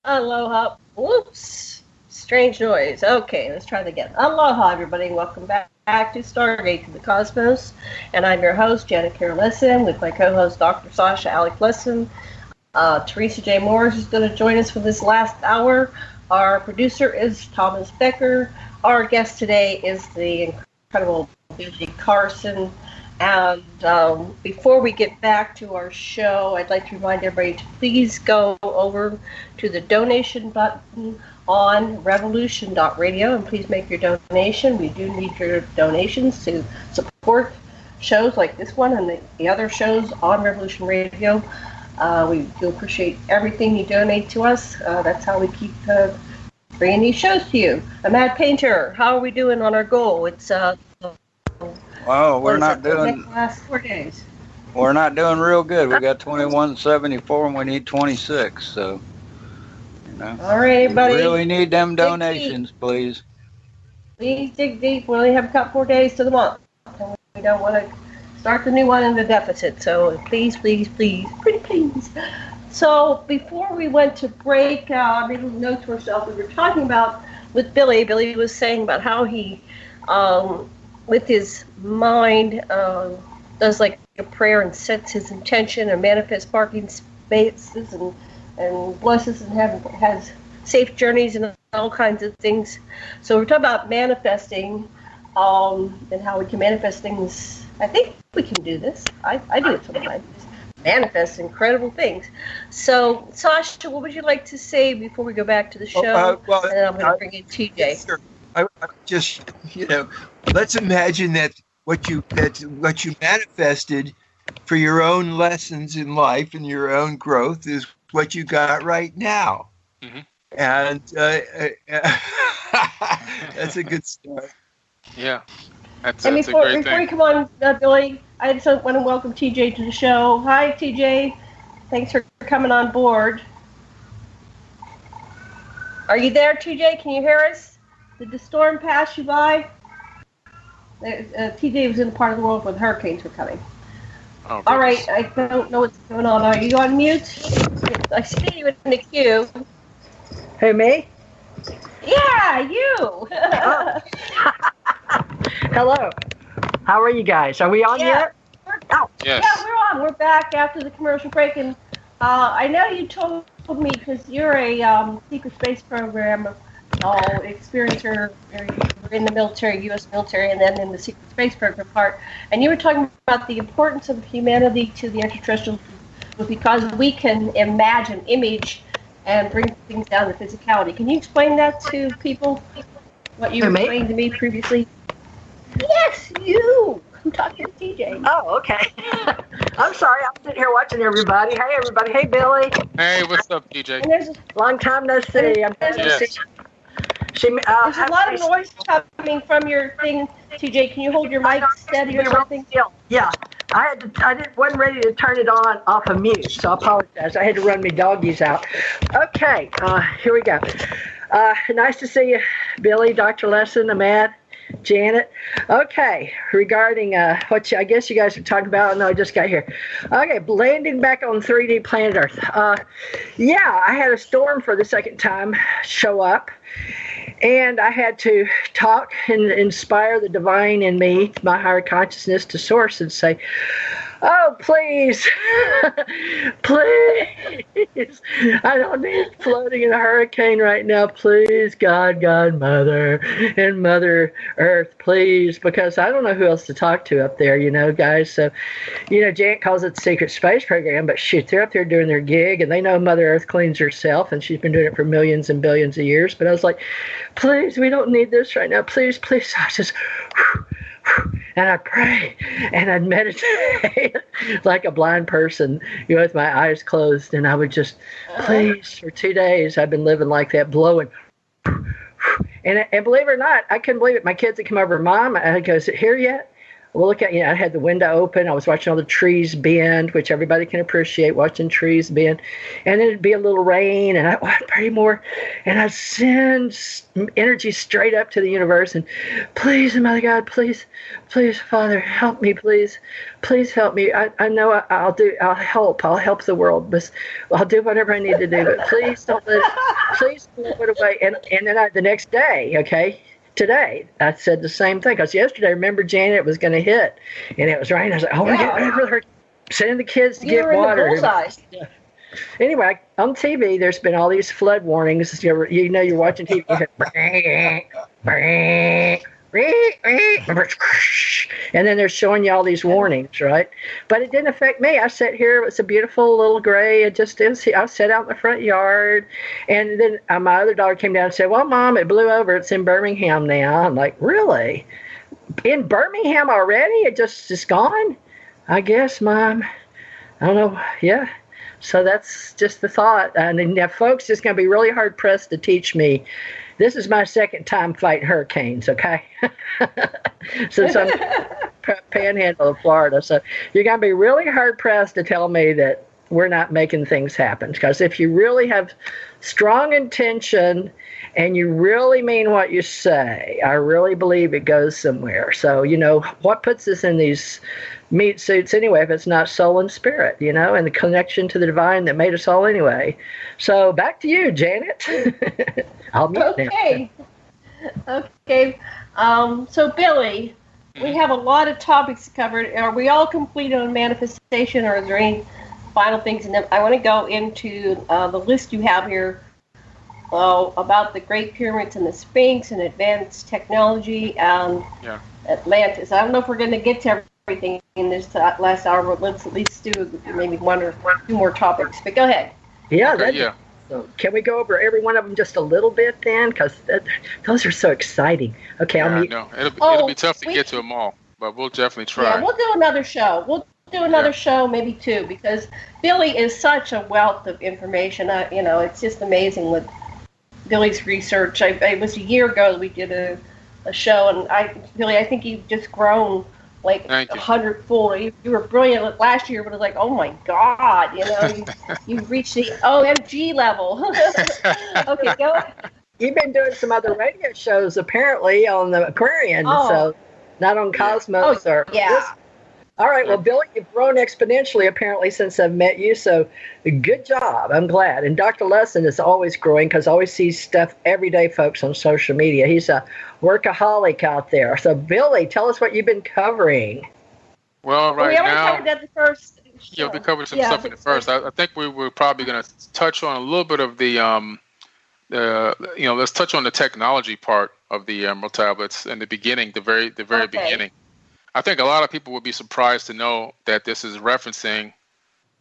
D: Aloha. Whoops. Strange noise. Okay, let's try that again. Aloha, everybody. Welcome back to Stargate to the Cosmos. And I'm your host, Janet Carol Lessin, with my co-host, Dr. Sasha Lessin. Teresa J. Morris is going to join us for this last hour. Our producer is Thomas Becker. Our guest today is the incredible Billy Carson. And before we get back to our show, I'd like to remind everybody to please go over to the donation button on revolution.radio and please make your donation. We do need your donations to support shows like this one and the other shows on Revolution Radio. We do appreciate everything you donate to us. That's how we keep bringing these shows to you. A Mad Painter, how are we doing on our goal? It's
L: Wow, we're not doing.
D: Last 4 days.
L: We're not doing real good. We got 2174, and we need 26. So, you know.
D: All right, everybody.
L: We really need them donations, please.
D: Please dig deep. We only have a couple more days to the month, and we don't want to start the new one in the deficit. So please, please, please, pretty please. So before we went to break, I made a little note to ourselves. We were talking about with Billy. Billy was saying about how he. With his mind, does like a prayer and sets his intention and manifests parking spaces and blesses and has safe journeys and all kinds of things. So we're talking about manifesting and how we can manifest things. I think we can do this. I do it sometimes. Manifest incredible things. So, Sasha, what would you like to say before we go back to the show?
E: Well,
D: and then I'm going to bring in TJ.
E: Sure. I just, let's imagine that what you manifested for your own lessons in life and your own growth is what you got right now. Mm-hmm. And that's a good start.
F: Yeah, that's
D: and
F: a
D: before
F: great thing.
D: you come on, Billy, I just want to welcome TJ to the show. Hi, TJ. Thanks for coming on board. Are you there, TJ? Can you hear us? Did the storm pass you by? TJ was in a part of the world where the hurricanes were coming.
F: Oh,
D: all right, I don't know what's going on. Are you on mute? I see you in the queue.
M: Who, me?
D: Yeah, you.
M: Hello. How are you guys? Are we on yet? Oh,
F: Yes.
D: Yeah, we're on. We're back after the commercial break, and I know you told me because you're a secret space program experiencer. You're in the military, U.S. military, and then in the secret space program part. And you were talking about the importance of humanity to the extraterrestrials because we can image, and bring things down to physicality. Can you explain that to people? What you explained to me previously? Yes, you. I'm talking to TJ.
M: Oh, okay. I'm sorry. I'm sitting here watching everybody. Hey, everybody. Hey, Billy.
F: Hey, what's up, TJ?
D: And there's
M: Long time no see. I'm glad to see you.
D: There's a lot of noise coming from your thing, TJ. Can you hold your mic steady or something?
M: Yeah. Wasn't ready to turn it off of mute, so I apologize. I had to run my doggies out. Okay, here we go. Nice to see you, Billy, Dr. Lessin, Ahmad, Janet. Okay, regarding what I guess you guys are talking about. No, I just got here. Okay, landing back on 3D planet Earth. Yeah, I had a storm for the second time show up. And I had to talk and inspire the divine in me, my higher consciousness, to source and say, oh, please, please, I don't need floating in a hurricane right now. Please, God, Mother, and Mother Earth, please, because I don't know who else to talk to up there, guys. So, Janet calls it the secret space program, but shoot, they're up there doing their gig, and they know Mother Earth cleans herself, and she's been doing it for millions and billions of years. But I was like, please, we don't need this right now. Please, please. I just... And I'd pray and I'd meditate like a blind person, with my eyes closed. And I would just, please, for 2 days, I've been living like that, blowing. And believe it or not, I couldn't believe it. My kids would come over, Mom, I go, is it here yet? Well, look at, I had the window open. I was watching all the trees bend, which everybody can appreciate, watching trees bend. And then it'd be a little rain, and I'd pray more. And I'd send energy straight up to the universe. And please, Mother God, please, Father, help me, please. Please help me. I know I'll help. I'll help the world. But I'll do whatever I need to do. But please don't please don't put it away. And then the next day, okay, today, I said the same thing, because yesterday, remember, Janet, it was going to hit, and it was raining. I was like, we're getting ready for her. Sending the kids to get water. Anyway, on TV, there's been all these flood warnings. You're watching TV. And then they're showing you all these warnings, right? But it didn't affect me. I sat here. It's a beautiful little gray. I sat out in the front yard. And then my other daughter came down and said, well, Mom, it blew over. It's in Birmingham now. I'm like, really? In Birmingham already? It's gone? I guess, Mom. I don't know. Yeah. So that's just the thought. And now, folks, it's going to be really hard-pressed to teach me. This is my second time fighting hurricanes, okay? Since I'm panhandle of Florida. So you're going to be really hard-pressed to tell me that we're not making things happen. Because if you really have strong intention and you really mean what you say, I really believe it goes somewhere. So, what puts us in these meat suits anyway if it's not soul and spirit, and the connection to the divine that made us all anyway. So back to you, Janet. I'll mute
D: Okay. Okay. So Billy, we have a lot of topics covered. Are we all complete on manifestation, or is there any final things? And then I want to go into the list you have here about the Great Pyramids and the Sphinx and advanced technology and Atlantis. I don't know if we're going to get to everything in this last hour, but let's at least do maybe one or two more topics. But go ahead.
M: Yeah. So can we go over every one of them just a little bit then? Because those are so exciting. Okay, I'll mute.
F: No, it'll be tough to get to them all, but we'll definitely try.
D: Yeah, we'll do another show. We'll do another show, maybe two, because Billy is such a wealth of information. It's just amazing with Billy's research. It was a year ago we did a show, and Billy, I think you've just grown like 100-fold. You were brilliant last year, but it's like, oh my God, you've reached the OMG level. Okay, go.
M: You've been doing some other radio shows apparently on the Aquarian, so not on Cosmos or this. All right, well, Billy, you've grown exponentially apparently since I've met you, so good job. I'm glad. And Dr. Lessin is always growing because I always see stuff every day, folks, on social media. He's a workaholic out there. So, Billy, tell us what you've been covering.
F: Well,
D: Well, we
F: right
D: already
F: now,
D: covered that the first show.
F: yeah, we covered some stuff in the first. I think we were probably going to touch on a little bit of the, let's touch on the technology part of the Emerald tablets in the beginning, the very beginning. I think a lot of people would be surprised to know that this is referencing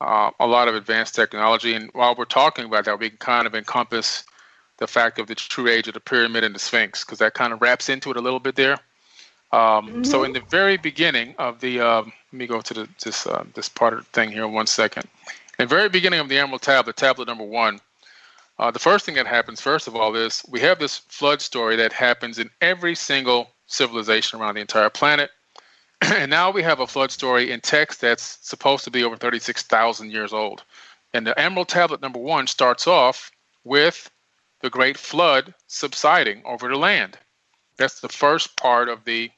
F: a lot of advanced technology. And while we're talking about that, we can kind of encompass the fact of the true age of the pyramid and the Sphinx, because that kind of wraps into it a little bit there. So in the very beginning of the, let me go to this part of the thing here 1 second. In the very beginning of the Emerald tablet, tablet number 1, the first thing that happens, first of all, is we have this flood story that happens in every single civilization around the entire planet. And now we have a flood story in text that's supposed to be over 36,000 years old. And the Emerald tablet number 1 starts off with the Great Flood subsiding over the land. That's the first part of the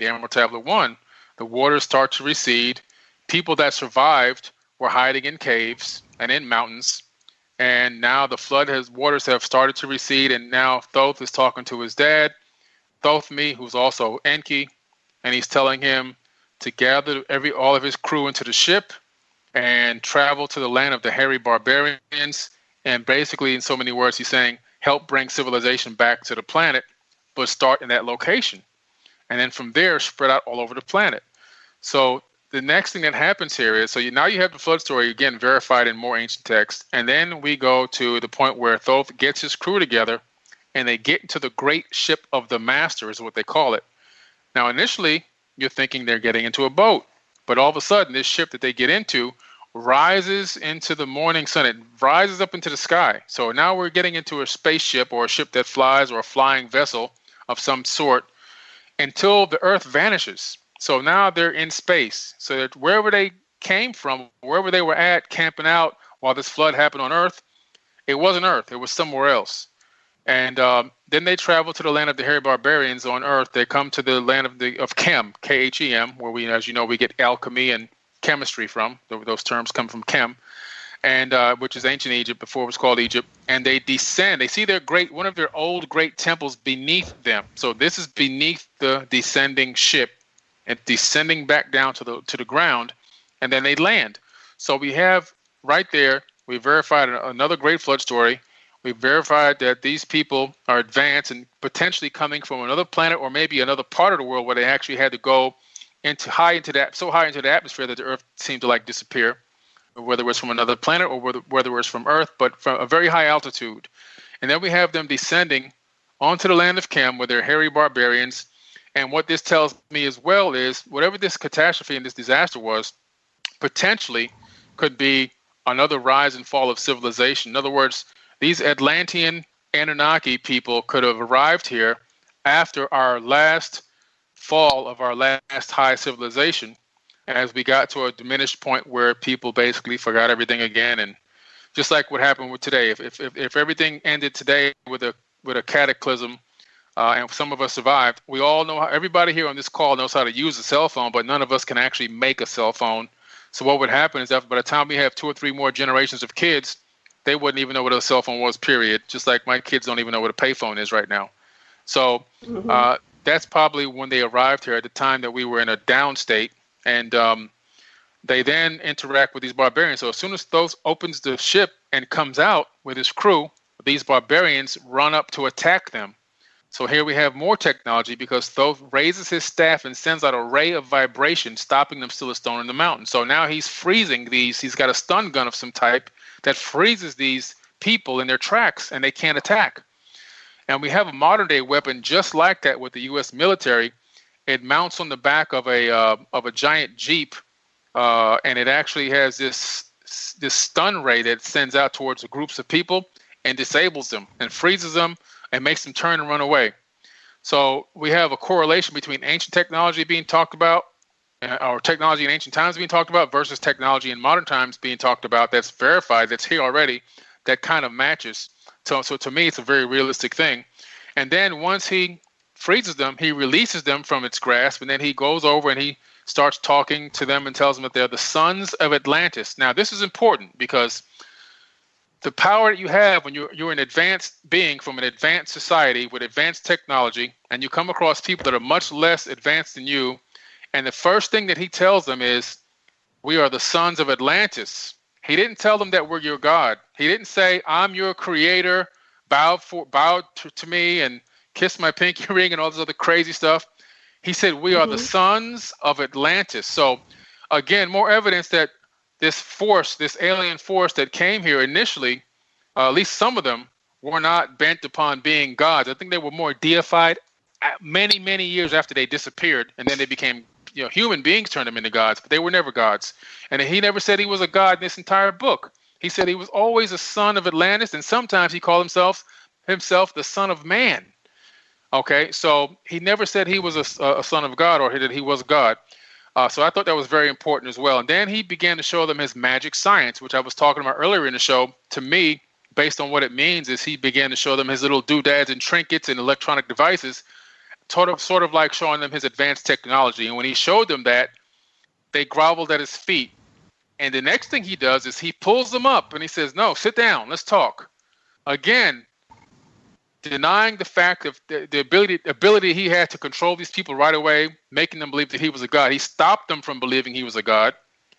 F: Emerald tablet 1. The waters start to recede. People that survived were hiding in caves and in mountains. And now the waters have started to recede. And now Thoth is talking to his dad, Thothme, who's also Enki. And he's telling him to gather all of his crew into the ship and travel to the land of the hairy barbarians. And basically, in so many words, he's saying, help bring civilization back to the planet, but start in that location. And then from there, spread out all over the planet. So the next thing that happens here is, now you have the flood story, again, verified in more ancient texts. And then we go to the point where Thoth gets his crew together, and they get into the great ship of the master, is what they call it. Now, initially, you're thinking they're getting into a boat, but all of a sudden, this ship that they get into rises into the morning sun. It rises up into the sky. So now we're getting into a spaceship or a ship that flies or a flying vessel of some sort until the Earth vanishes. So now they're in space. So that wherever they came from, wherever they were at, camping out while this flood happened on Earth, it wasn't Earth. It was somewhere else. And then they travel to the land of the hairy barbarians on Earth. They come to the land of Chem, K-H-E-M, where we, as you know, we get alchemy and chemistry from. Those terms come from Chem, and which is ancient Egypt before it was called Egypt. And they descend. They see one of their old great temples beneath them. So this is beneath the descending ship, and descending back down to the ground, and then they land. So we have right there. We verified another great flood story. We verified that these people are advanced and potentially coming from another planet or maybe another part of the world where they actually had to go so high into the atmosphere that the Earth seemed to disappear, whether it was from another planet or whether it was from Earth, but from a very high altitude. And then we have them descending onto the land of Chem where they're hairy barbarians. And what this tells me as well is whatever this catastrophe and this disaster was, potentially could be another rise and fall of civilization. In other words, these Atlantean Anunnaki people could have arrived here after our last fall of our last high civilization, as we got to a diminished point where people basically forgot everything again. And just like what happened with today, if everything ended today with a cataclysm, and some of us survived, we all know everybody here on this call knows how to use a cell phone, but none of us can actually make a cell phone. So what would happen is that by the time we have 2 or 3 more generations of kids, they wouldn't even know what a cell phone was, period. Just like my kids don't even know what a payphone is right now. So that's probably when they arrived here at the time that we were in a down state. And they then interact with these barbarians. So as soon as Thoth opens the ship and comes out with his crew, these barbarians run up to attack them. So here we have more technology because Thoth raises his staff and sends out a ray of vibration, stopping them still a stone in the mountain. So now he's freezing these. He's got a stun gun of some type that freezes these people in their tracks, and they can't attack. And we have a modern day weapon just like that with the U.S. military. It mounts on the back of a giant Jeep, and it actually has this stun ray that sends out towards groups of people and disables them and freezes them and makes them turn and run away. So we have a correlation between ancient technology being talked about, or technology in ancient times being talked about, versus technology in modern times being talked about that's verified, that's here already, that kind of matches. So to me, it's a very realistic thing. And then once he freezes them, he releases them from its grasp, and then he goes over and he starts talking to them and tells them that they're the sons of Atlantis. Now, this is important because the power that you have when you're an advanced being from an advanced society with advanced technology, and you come across people that are much less advanced than you, And the first thing that he tells them is, we are the sons of Atlantis. He didn't tell them that we're your God. He didn't say, I'm your creator, bow to me and kiss my pinky ring and all this other crazy stuff. He said, we are the sons of Atlantis. So again, more evidence that this force, this alien force that came here initially, at least some of them, were not bent upon being gods. I think they were more deified many, many years after they disappeared, and then they became, human beings turned them into gods, but they were never gods. And he never said he was a god in this entire book. He said he was always a son of Atlantis, and sometimes he called himself the son of man. Okay, so he never said he was a son of God or that he was God. So I thought that was very important as well. And then he began to show them his magic science, which I was talking about earlier in the show. To me, based on what it means, is he began to show them his little doodads and trinkets and electronic devices, sort of like showing them his advanced technology. And when he showed them that, they groveled at his feet. And the next thing he does is he pulls them up and he says, no, sit down, let's talk. Again, denying the fact of the ability he had to control these people right away, making them believe that he was a god. He stopped them from believing he was a god.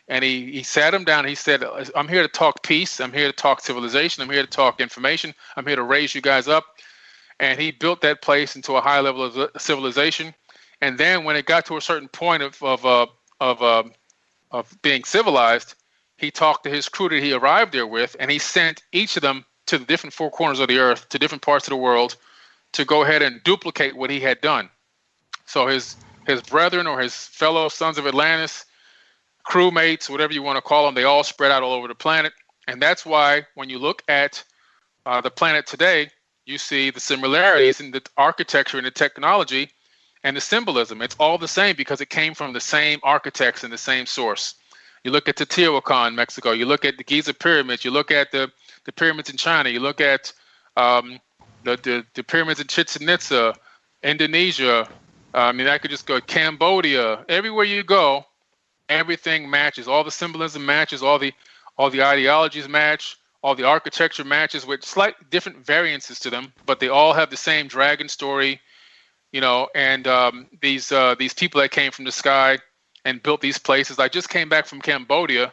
F: And he sat them down and he said, I'm here to talk peace. I'm here to talk civilization. I'm here to talk information. I'm here to raise you guys up. And he built that place into a high level of civilization. And then when it got to a certain point of being civilized, he talked to his crew that he arrived there with, and he sent each of them to the different four corners of the earth, to different parts of the world, to go ahead and duplicate what he had done. So his brethren or his fellow sons of Atlantis, crewmates, whatever you want to call them, they all spread out all over the planet. And that's why when you look at the planet today, you see the similarities in the architecture and the technology and the symbolism. It's all the same because it came from the same architects and the same source. You look at Teotihuacan, Mexico. You look at the Giza pyramids. You look at the pyramids in China. You look at the pyramids in Chichen Itza, Indonesia. I could just go Cambodia. Everywhere you go, everything matches. All the symbolism matches. All the ideologies match. All the architecture matches with slight different variances to them, but they all have the same dragon story, and these people that came from the sky and built these places. I just came back from Cambodia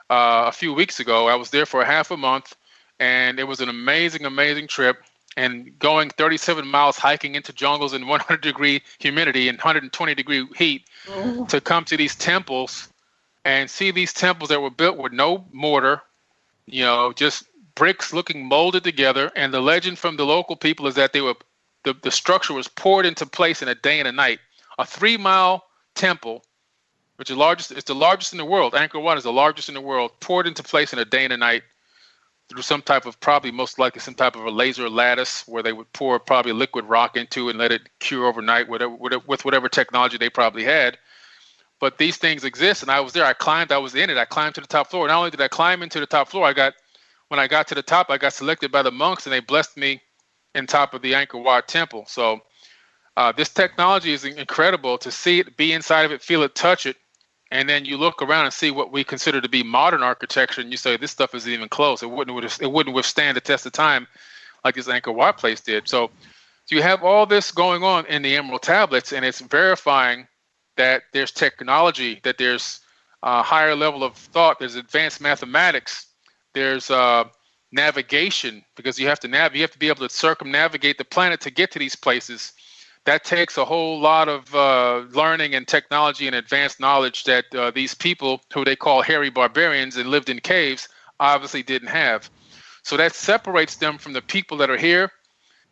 F: a few weeks ago. I was there for half a month, and it was an amazing, amazing trip. And going 37 miles hiking into jungles in 100-degree humidity and 120-degree heat to come to these temples and see these temples that were built with no mortar, just bricks looking molded together. And the legend from the local people is that the structure was poured into place in a day and a night. A 3-mile temple, which is it's the largest in the world. Angkor Wat is the largest in the world, poured into place in a day and a night through some type of, probably most likely some type of a laser lattice where they would pour probably liquid rock into and let it cure overnight with whatever technology they probably had. But these things exist, and I was there. I was in it. I climbed to the top floor. Not only did I climb into the top floor, when I got to the top, I got selected by the monks, and they blessed me in top of the Angkor Wat temple. So this technology is incredible to see it, be inside of it, feel it, touch it, and then you look around and see what we consider to be modern architecture, and you say, this stuff isn't even close. It wouldn't withstand the test of time like this Angkor Wat place did. So you have all this going on in the Emerald Tablets, and it's verifying that there's technology, that there's a higher level of thought, there's advanced mathematics, there's navigation, because you have to be able to circumnavigate the planet to get to these places. That takes a whole lot of learning and technology and advanced knowledge that these people, who they call hairy barbarians and lived in caves, obviously didn't have. So that separates them from the people that are here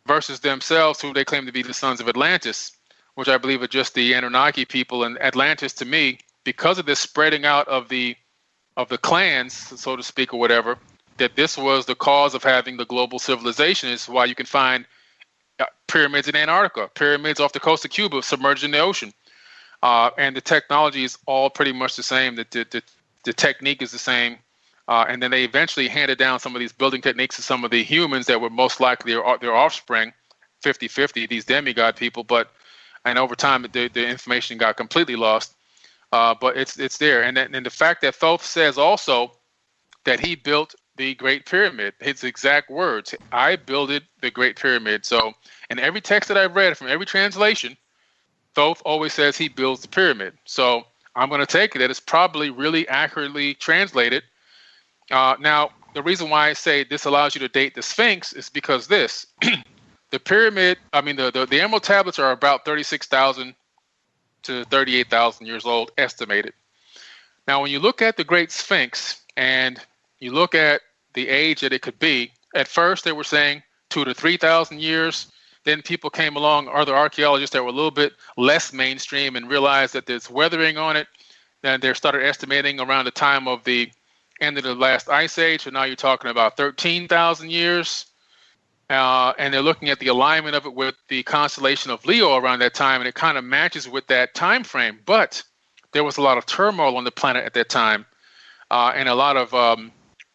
F: versus themselves, who they claim to be the sons of Atlantis, which I believe are just the Anunnaki people. And Atlantis, to me, because of this spreading out of the clans, so to speak, or whatever, that this was the cause of having the global civilization. Is why you can find pyramids in Antarctica, pyramids off the coast of Cuba, submerged in the ocean. And the technology is all pretty much the same. The technique is the same. And then they eventually handed down some of these building techniques to some of the humans that were most likely their offspring, 50-50, these demigod people. And over time, the information got completely lost. But it's there. And the fact that Thoth says also that he built the Great Pyramid, his exact words, I builded the Great Pyramid. So in every text that I've read, from every translation, Thoth always says he builds the pyramid. So I'm going to take it that it's probably really accurately translated. Now, the reason why I say this allows you to date the Sphinx is because this. The pyramid, the Emerald tablets are about 36,000 to 38,000 years old, estimated. Now, when you look at the Great Sphinx and you look at the age that it could be, at first they were saying 2,000 to 3,000 years. Then people came along, other archaeologists that were a little bit less mainstream and realized that there's weathering on it. Then they started estimating around the time of the end of the last ice age. So now you're talking about 13,000 years. And they're looking at the alignment of it with the constellation of Leo around that time, and it kind of matches with that time frame. But there was a lot of turmoil on the planet at that time, and a lot of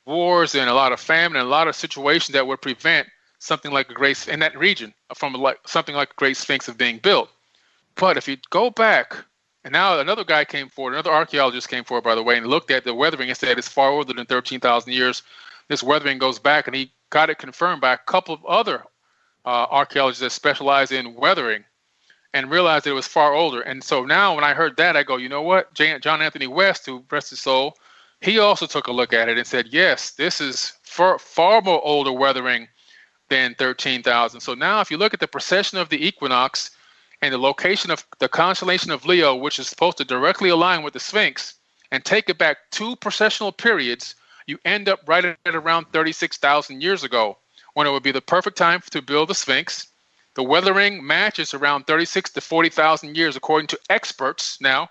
F: wars and a lot of famine and a lot of situations that would prevent something like a great in that region from something like a Great Sphinx of being built. But if you go back, and now another guy came forward, another archaeologist came forward, by the way, and looked at the weathering and said it's far older than 13,000 years. This weathering goes back, and he got it confirmed by a couple of other archaeologists that specialize in weathering, and realized that it was far older. And so now when I heard that, I go, you know what? John Anthony West, who rest his soul, he also took a look at it and said, yes, this is far more older weathering than 13,000. So now if you look at the precession of the equinox and the location of the constellation of Leo, which is supposed to directly align with the Sphinx, and take it back 2 precessional periods, you end up right at around 36,000 years ago, when it would be the perfect time to build the Sphinx. The weathering matches around 36 to 40,000 years, according to experts now.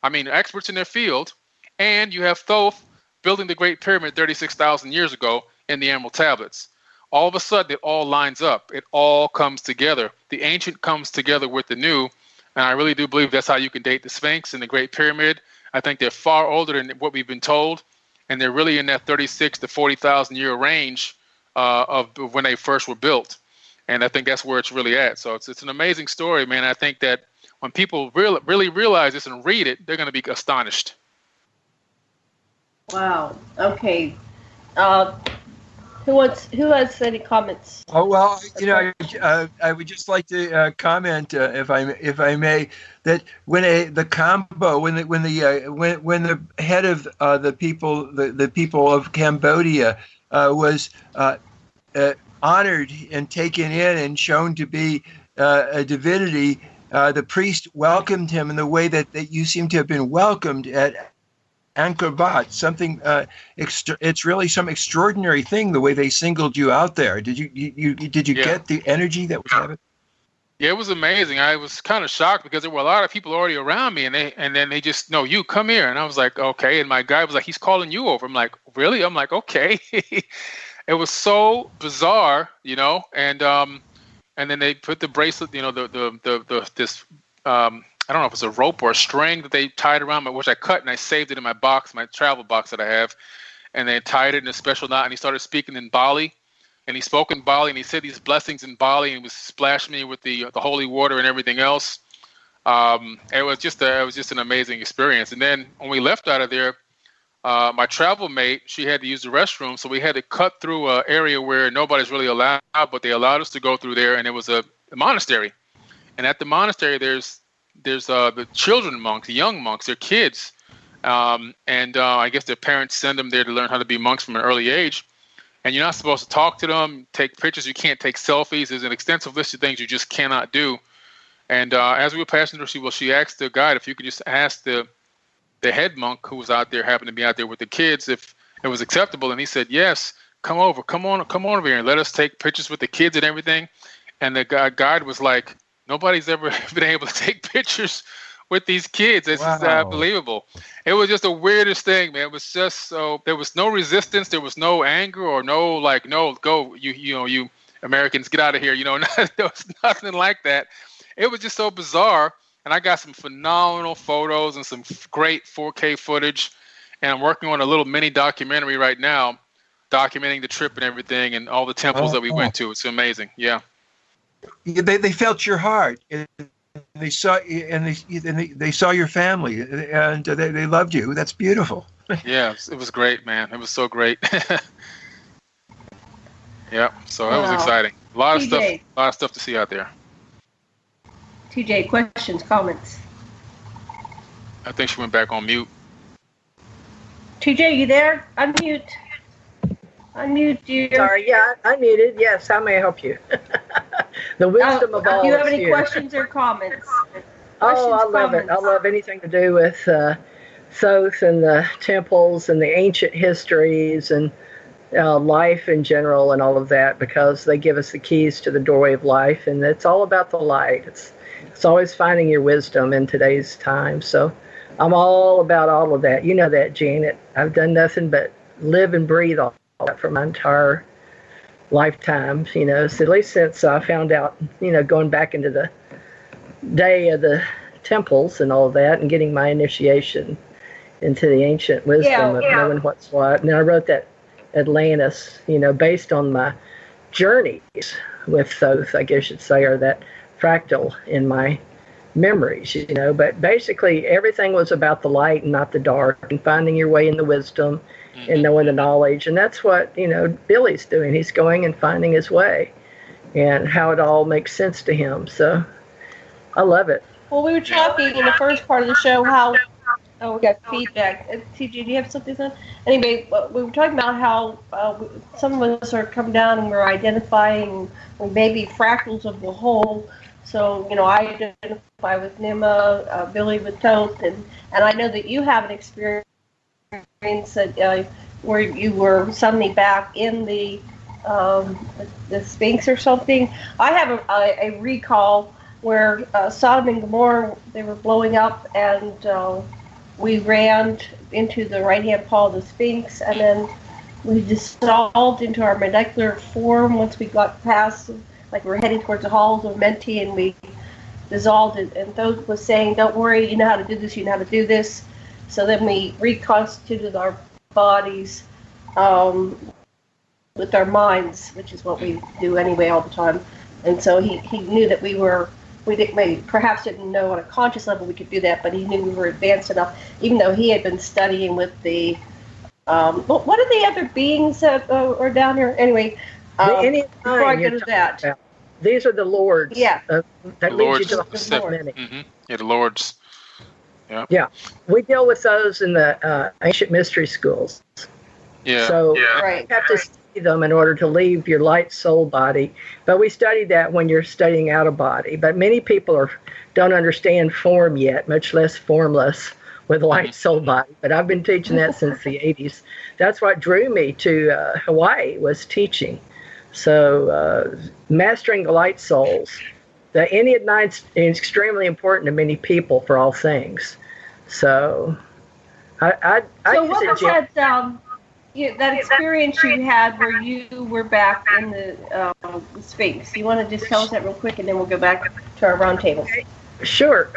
F: Experts in their field. And you have Thoth building the Great Pyramid 36,000 years ago in the Emerald Tablets. All of a sudden, it all lines up. It all comes together. The ancient comes together with the new. And I really do believe that's how you can date the Sphinx and the Great Pyramid. I think they're far older than what we've been told. And they're really in that 36 to 40,000 year range of when they first were built. And I think that's where it's really at. So it's an amazing story, man. I think that when people really realize this and read it, they're going to be astonished.
D: Wow. Okay. Who has any comments?
E: Oh well, I would just like to comment, if I may, that when the head of the people of Cambodia was honored and taken in and shown to be a divinity, the priest welcomed him in the way that you seem to have been welcomed at Angkor Wat. Something it's really some extraordinary thing, the way they singled you out there. Did you get the energy that was happening?
F: Yeah, it was amazing. I was kind of shocked because there were a lot of people already around me, and then they just, no, you come here, and I was like, okay. And my guy was like, he's calling you over. I'm like, really? I'm like, okay. It was so bizarre, and then they put the bracelet, this I don't know if it's a rope or a string that they tied around me, which I cut and I saved it in my box, my travel box that I have. And they tied it in a special knot, and he started speaking in Bali. And he spoke in Bali, and he said these blessings in Bali, and he was splashing me with the holy water and everything else. It was just an amazing experience. And then when we left out of there, my travel mate, she had to use the restroom, so we had to cut through an area where nobody's really allowed, but they allowed us to go through there, and it was a monastery. And at the monastery, there's the children monks, the young monks, they're kids. I guess their parents send them there to learn how to be monks from an early age. And you're not supposed to talk to them, take pictures. You can't take selfies. There's an extensive list of things you just cannot do. And as we were passing through, she asked the guide if you could just ask the head monk who was out there, happened to be out there with the kids, if it was acceptable. And he said, yes, come on over here and let us take pictures with the kids and everything. And the guide was like, nobody's ever been able to take pictures with these kids. This is unbelievable. It was just the weirdest thing, man. It was just so, there was no resistance. There was no anger or no, go, you Americans, get out of here. There was nothing like that. It was just so bizarre. And I got some phenomenal photos and some great 4K footage. And I'm working on a little mini documentary right now, documenting the trip and everything and all the temples that we went to. It's amazing. Yeah.
E: They felt your heart. They saw they saw your family, and they loved you. That's beautiful.
F: Yeah, it was great, man. It was so great. Yeah, so that was exciting. A lot of stuff to see out there.
D: TJ, questions, comments?
F: I think she went back on mute.
D: TJ, you there? Unmute. Unmute, dear.
M: Sorry, yeah, unmuted. Yes, how may I help you? The wisdom of all
D: do you have
M: is
D: any
M: here.
D: questions or comments?
M: Oh, I love it. I love anything to do with Thoth and the temples and the ancient histories and life in general and all of that, because they give us the keys to the doorway of life, and it's all about the light. It's always finding your wisdom in today's time. So I'm all about all of that. You know that, Janet. I've done nothing but live and breathe all that for my entire lifetime, so at least since I found out, going back into the day of the temples and all of that and getting my initiation into the ancient wisdom of knowing what's what. And then I wrote that Atlantis, based on my journeys with Thoth, I guess you'd say, or that fractal in my memories, but basically everything was about the light and not the dark, and finding your way in the wisdom and knowing the knowledge. And that's what, Billy's doing. He's going and finding his way and how it all makes sense to him. So I love it.
D: Well, we were talking in the first part of the show how, we got feedback. TJ, do you have something to say? Anyway, we were talking about how some of us are coming down and we're identifying maybe fractals of the whole. So, I identify with Nima, Billy with Thoth, and I know that you have an experience that, where you were suddenly back in the Sphinx or something. I have a recall where Sodom and Gomorrah, they were blowing up, and we ran into the right-hand paw of the Sphinx, and then we dissolved into our molecular form once we got past, like we were heading towards the halls of Menti, and we dissolved it. And Thoth was saying, don't worry, you know how to do this, you know how to do this. So then we reconstituted our bodies with our minds, which is what we do anyway all the time. And so he knew that we perhaps didn't know on a conscious level we could do that, but he knew we were advanced enough, even though he had been studying with the, what are the other beings that are down here? Anyway, before I get to that.
M: These are the lords.
D: Yeah.
M: That leads you to the Lord.
F: Yeah, the lords. Yeah.
M: Yeah. We deal with those in the ancient mystery schools.
F: Yeah.
M: So you have to study them in order to leave your light soul body. But we study that when you're studying out of body. But many people don't understand form yet, much less formless with light soul body. But I've been teaching that since the 80s. That's what drew me to Hawaii, was teaching. So mastering the light souls. The Ennead 9 is extremely important to many people for all things. So I
D: so
M: use
D: what
M: it,
D: was that experience you had where you were back in the Sphinx? You want to just tell us that real quick, and then we'll go back to our roundtable.
M: Sure.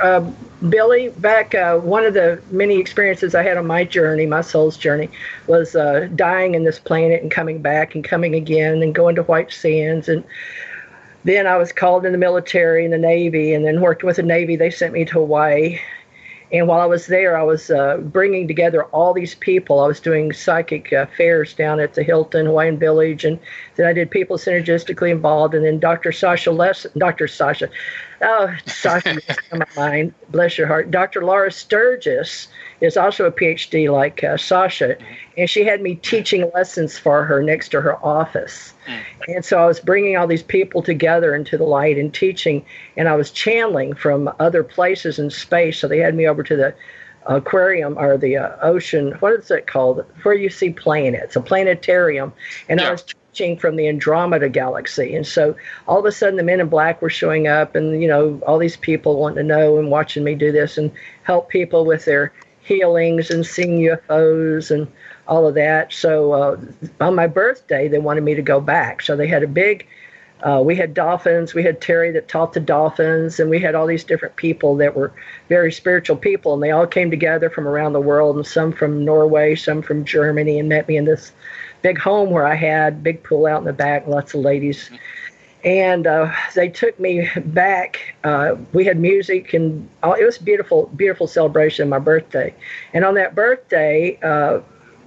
M: Billy, back one of the many experiences I had on my journey, my soul's journey, was dying in this planet and coming back and coming again and going to White Sands. And then I was called in the military and the Navy, and then working with the Navy. They sent me to Hawaii. And while I was there, I was bringing together all these people. I was doing psychic fairs down at the Hilton Hawaiian Village, and then I did people synergistically involved. And then Sasha on my mind, bless your heart. Dr. Laura Sturgis is also a PhD like Sasha, and she had me teaching lessons for her next to her office. And so I was bringing all these people together into the light and teaching, and I was channeling from other places in space. So they had me over to the aquarium, or the ocean, what is it called, where you see planets, a planetarium. And I was teaching from the Andromeda galaxy. And so all of a sudden the men in black were showing up, and all these people wanting to know and watching me do this and help people with their healings and seeing UFOs and all of that. So on my birthday, they wanted me to go back. So they had a big, we had dolphins, we had Terry that taught the dolphins, and we had all these different people that were very spiritual people, and they all came together from around the world, and some from Norway, some from Germany, and met me in this big home where I had big pool out in the back, lots of ladies. And they took me back. We had music, and it was a beautiful, beautiful celebration of my birthday. And on that birthday,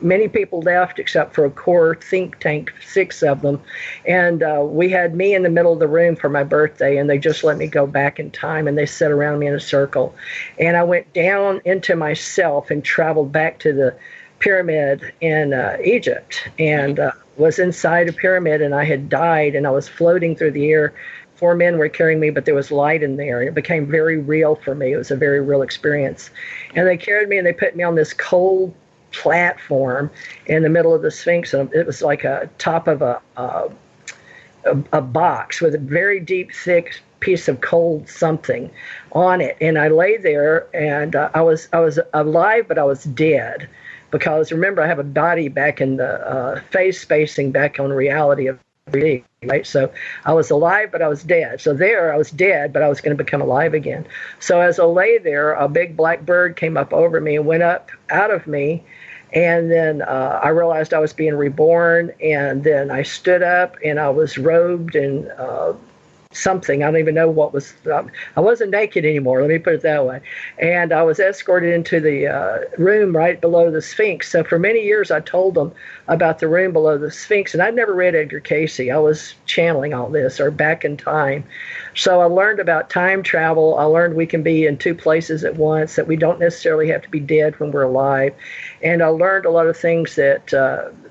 M: many people left except for a core think tank, 6 of them. And we had me in the middle of the room for my birthday, and they just let me go back in time, and they sat around me in a circle. And I went down into myself and traveled back to the pyramid in Egypt, and was inside a pyramid, and I had died, and I was floating through the air. 4 men were carrying me, but there was light in there. It became very real for me. It was a very real experience. And they carried me, and they put me on this cold platform in the middle of the Sphinx, and it was like a top of a box with a very deep, thick piece of cold something on it. And I lay there, and I was alive, but I was dead, because remember, I have a body back in the phase spacing back on reality of 3D, right? So I was alive, but I was dead. So there, I was dead, but I was going to become alive again. So as I lay there, a big black bird came up over me and went up out of me. And then I realized I was being reborn. And then I stood up, and I was robed in something. I don't even know what was. I wasn't naked anymore. Let me put it that way. And I was escorted into the room right below the Sphinx. So for many years, I told them about the room below the Sphinx. And I'd never read Edgar Cayce. I was channeling all this, or back in time. So I learned about time travel. I learned we can be in 2 places at once, that we don't necessarily have to be dead when we're alive. And I learned a lot of things that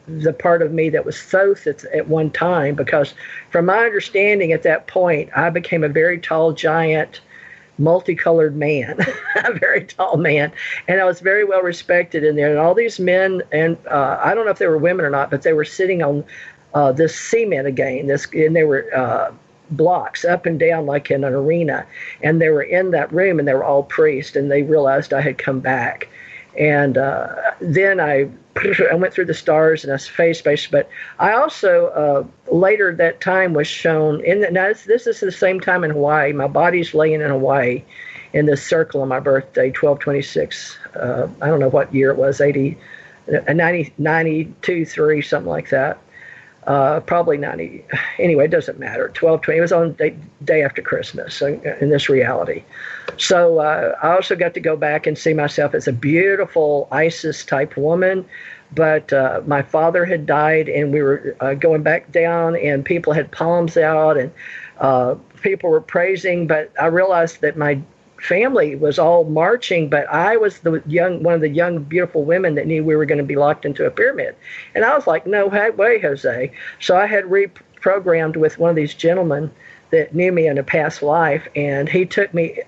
M: the part of me that was Thoth at one time, because from my understanding at that point, I became a very tall, giant, multicolored man, a very tall man. And I was very well respected in there. And all these men, and I don't know if they were women or not, but they were sitting on this cement again, and they were blocks up and down like in an arena. And they were in that room, and they were all priests, and they realized I had come back. And then I went through the stars, and I was phase spaced. But I also later that time was shown now this is the same time in Hawaii. My body's laying in Hawaii in this circle on my birthday, 12/26. I don't know what year it was, 92, 3, something like that. Probably 90. Anyway, it doesn't matter. 12/20. It was on day after Christmas, so in this reality. So I also got to go back and see myself as a beautiful Isis-type woman. But my father had died, and we were going back down, and people had palms out, and people were praising. But I realized that my family was all marching, but I was one of the young, beautiful women that knew we were going to be locked into a pyramid. And I was like, no way, Jose. So I had reprogrammed with one of these gentlemen that knew me in a past life, and he took me,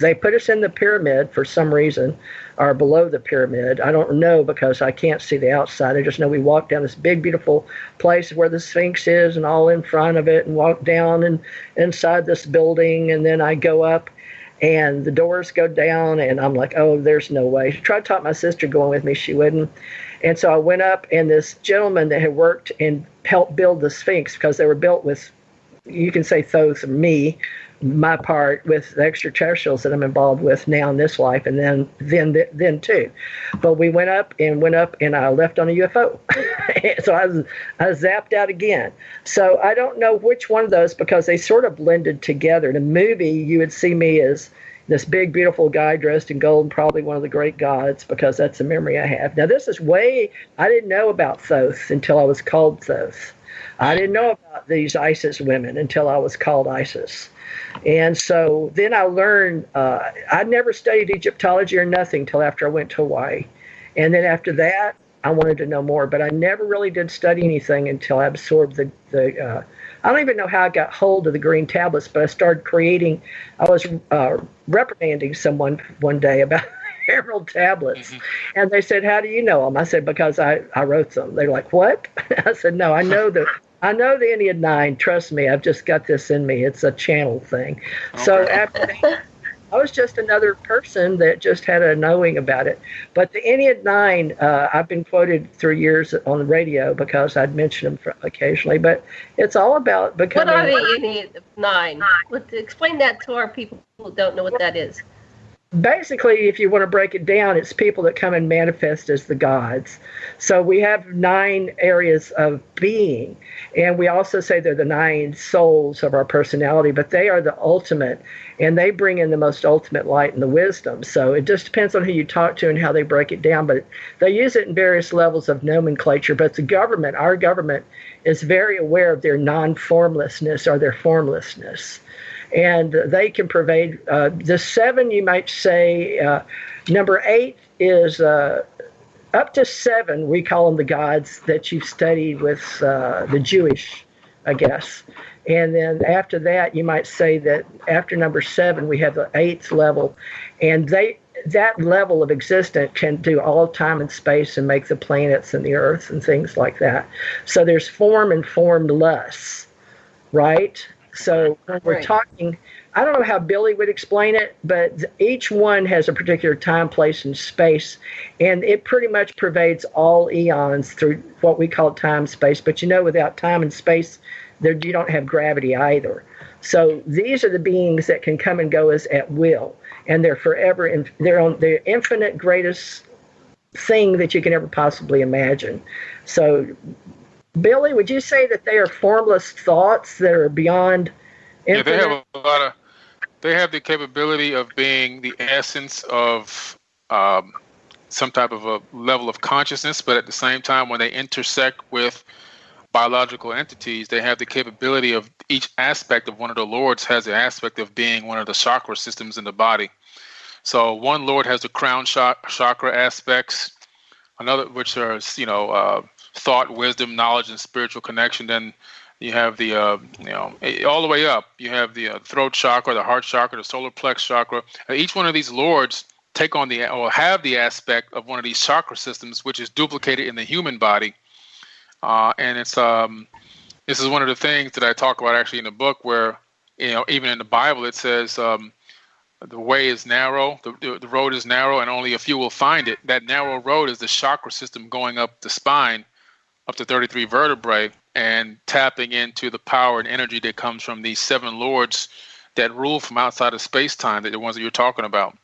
M: they put us in the pyramid for some reason, or below the pyramid. I don't know, because I can't see the outside. I just know we walked down this big, beautiful place where the Sphinx is, and all in front of it, and walked down and inside this building, and then I go up, and the doors go down, and I'm like, oh, there's no way. I tried to talk my sister going with me. She wouldn't. And so I went up, and this gentleman that had worked and helped build the Sphinx, because they were built with, you can say Thoth, me, my part with the extraterrestrials that I'm involved with now in this life, and then too. But we went up, and I left on a UFO. So I zapped out again. So I don't know which one of those, because they sort of blended together. In a movie, you would see me as this big, beautiful guy dressed in gold, and probably one of the great gods, because that's a memory I have. Now, this is I didn't know about Thoth until I was called Thoth. I didn't know about these Isis women until I was called Isis. And so then I learned, I never studied Egyptology or nothing until after I went to Hawaii. And then after that, I wanted to know more, but I never really did study anything until I absorbed I don't even know how I got hold of the green tablets, but I started creating, I was reprimanding someone one day about emerald tablets. Mm-hmm. And they said, how do you know them? I said, because I wrote them. They're like, what? I said, no, I know the Ennead 9. Trust me, I've just got this in me. It's a channel thing. Okay. So after that, I was just another person that just had a knowing about it. But the Ennead 9, I've been quoted through years on the radio because I'd mention them occasionally. But it's all about becoming. What
D: are the Ennead 9? Explain that to our people who don't know what that is.
M: basically, if you want to break it down, it's people that come and manifest as the gods. So we have 9 areas of being, and we also say they're the 9 souls of our personality, but they are the ultimate, and they bring in the most ultimate light and the wisdom. So it just depends on who you talk to and how they break it down, but they use it in various levels of nomenclature. But the government, our government, is very aware of their non-formlessness or their formlessness. And they can pervade the 7, you might say. Number 8 is up to 7, we call them the gods that you've studied with the Jewish, I guess. And then after that, you might say that after number 7, we have the 8th level. And that level of existence can do all time and space and make the planets and the earth and things like that. So there's form and formless, right? So when we're talking, I don't know how Billy would explain it, but each one has a particular time, place, and space, and it pretty much pervades all eons through what we call time, space. But without time and space, you don't have gravity either. So these are the beings that can come and go as at will, and they're forever, and they're on the infinite greatest thing that you can ever possibly imagine. So Billy, would you say that they are formless thoughts that are beyond infinite?
F: Yeah, they have a lot of. They have the capability of being the essence of some type of a level of consciousness, but at the same time, when they intersect with biological entities, they have the capability of each aspect of one of the lords has the aspect of being one of the chakra systems in the body. So one lord has the crown chakra aspects, another which are thought, wisdom, knowledge, and spiritual connection. Then you have the all the way up. You have the throat chakra, the heart chakra, the solar plex chakra. Each one of these lords take on have the aspect of one of these chakra systems, which is duplicated in the human body. And it's this is one of the things that I talk about actually in the book, where even in the Bible it says the way is narrow, the road is narrow, and only a few will find it. That narrow road is the chakra system going up the spine, up to 33 vertebrae, and tapping into the power and energy that comes from these 7 lords that rule from outside of space-time, the ones that you're talking about,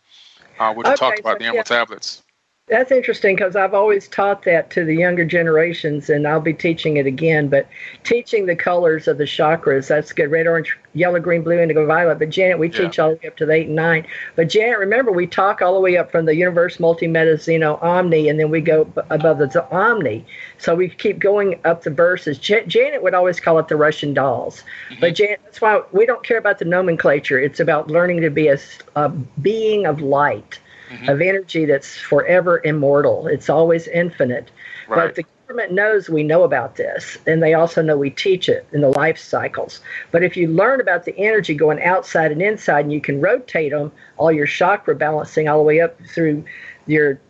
F: which are talked about in the Emerald Tablets.
M: That's interesting, because I've always taught that to the younger generations, and I'll be teaching it again. But teaching the colors of the chakras, that's good: red, orange, yellow, green, blue, indigo, violet. But Janet, we teach all the way up to the 8 and 9. But Janet, remember, we talk all the way up from the universe, multi, meta, xeno, omni, and then we go above the omni. So we keep going up the verses. Janet would always call it the Russian dolls. Mm-hmm. But Janet, that's why we don't care about the nomenclature. It's about learning to be a being of light. Mm-hmm. Of energy that's forever immortal. It's always infinite. Right. But the government knows we know about this, and they also know we teach it in the life cycles. But if you learn about the energy going outside and inside, and you can rotate them, all your chakra balancing all the way up through your,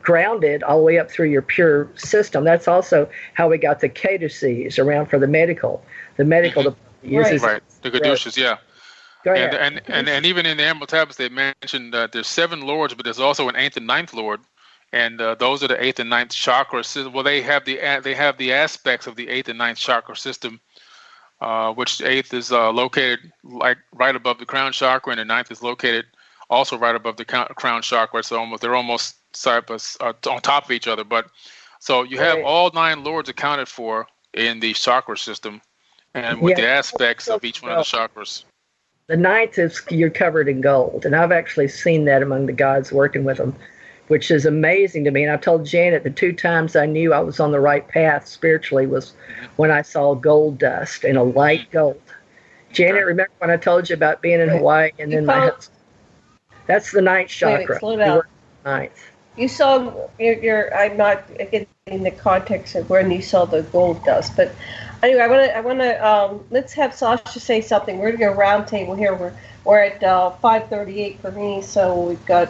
M: grounded all the way up through your pure system. That's also how we got the caducees around for the medical. The medical department uses
F: right. The caduceus, yeah. And even in the Emerald Tablets, they mentioned that there's 7 lords, but there's also an 8th and 9th lord, and those are the 8th and 9th chakra system. Well, they have the aspects of the 8th and 9th chakra system, which the 8th is located like right above the crown chakra, and the 9th is located also right above the crown chakra. So they're almost on top of each other. But so you have all 9 lords accounted for in the chakra system, and with the aspects of each one of the chakras.
M: The 9th is you're covered in gold, and I've actually seen that among the gods working with them, which is amazing to me. And I told Janet the 2 times I knew I was on the right path spiritually was when I saw gold dust and a light gold. Janet, remember when I told you about being in Hawaii and then that's the 9th chakra.
D: Slow down.
M: 9th.
D: You saw I'm not getting the context of when you saw the gold dust, but anyway, I want to let's have Sasha say something. We're going to go round table here. We're at 5:38 for me, so we've got.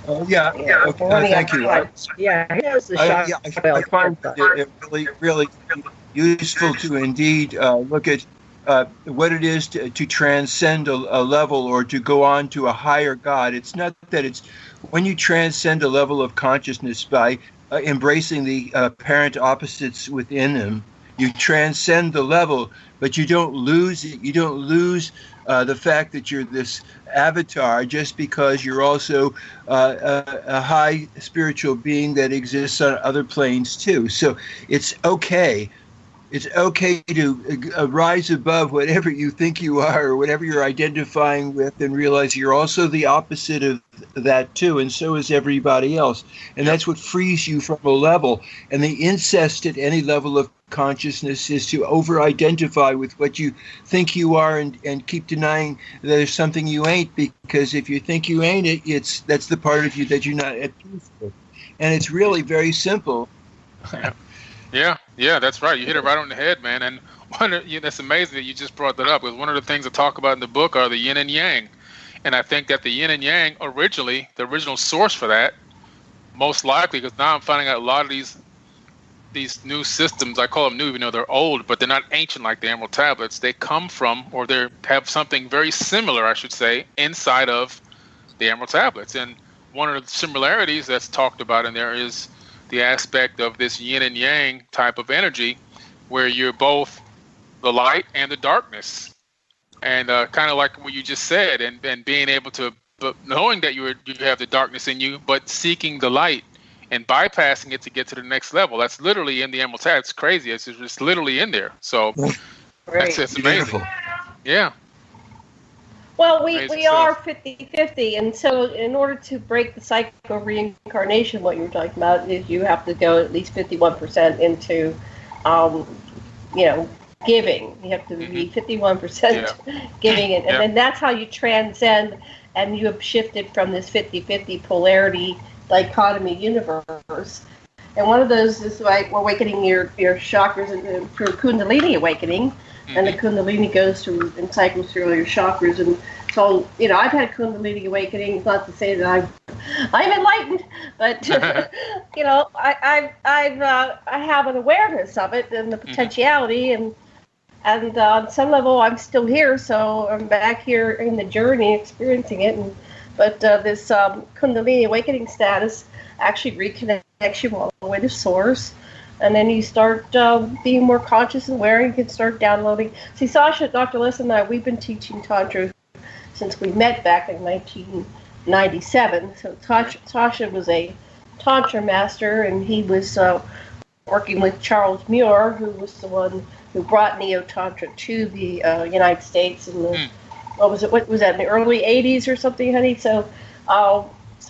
E: Thank you.
M: Here's the shot.
E: I find it really useful to indeed look at what it is to transcend a level or to go on to a higher God. It's not that it's when you transcend a level of consciousness by embracing the apparent opposites within them, You transcend the level, but you don't lose it. You don't lose the fact that you're this avatar just because you're also a high spiritual being that exists on other planes too. So it's okay. It's okay to rise above whatever you think you are or whatever you're identifying with and realize you're also the opposite of that too, and so is everybody else. And that's what frees you from a level. And the incest at any level of consciousness is to over-identify with what you think you are and keep denying that there's something you ain't, because if you think you ain't it, that's the part of you that you're not at peace with. And it's really very simple.
F: Yeah, that's right. You hit it right on the head, man. And that's amazing that you just brought that up, because one of the things I talk about in the book are the yin and yang. And I think that the yin and yang originally, the original source for that, most likely, because now I'm finding out a lot of these new systems, I call them new even though they're old, but they're not ancient like the Emerald Tablets. They come from, or they have something very similar, I should say, inside of the Emerald Tablets. And one of the similarities that's talked about in there is the aspect of this yin and yang type of energy, where you're both the light and the darkness, and kind of like what you just said, and being able to, but knowing that you have the darkness in you, but seeking the light and bypassing it to get to the next level. That's literally in the Emerald Tab. It's crazy. It's just literally in there. So that's amazing.
E: Beautiful.
F: Yeah.
D: Well, we are 50-50, and so in order to break the cycle of reincarnation, what you're talking about is you have to go at least 51% into, giving. You have to be 51% giving, and then that's how you transcend, and you have shifted from this 50-50 polarity dichotomy universe. And one of those is like awakening your chakras for Kundalini awakening. And the Kundalini goes through and cycles through all your chakras. And so, I've had a Kundalini awakening. It's not to say that I'm enlightened, but, I have an awareness of it and the potentiality. And on some level, I'm still here. So I'm back here in the journey experiencing it. But this Kundalini awakening status actually reconnects you all the way to source. And then you start being more conscious and aware, and you can start downloading. See, Sasha, Dr. Lessin and I, we've been teaching Tantra since we met back in 1997. So Sasha was a Tantra master, and he was working with Charles Muir, who was the one who brought Neo-Tantra to the United States in the, what was that, in the early 80s or something, honey? So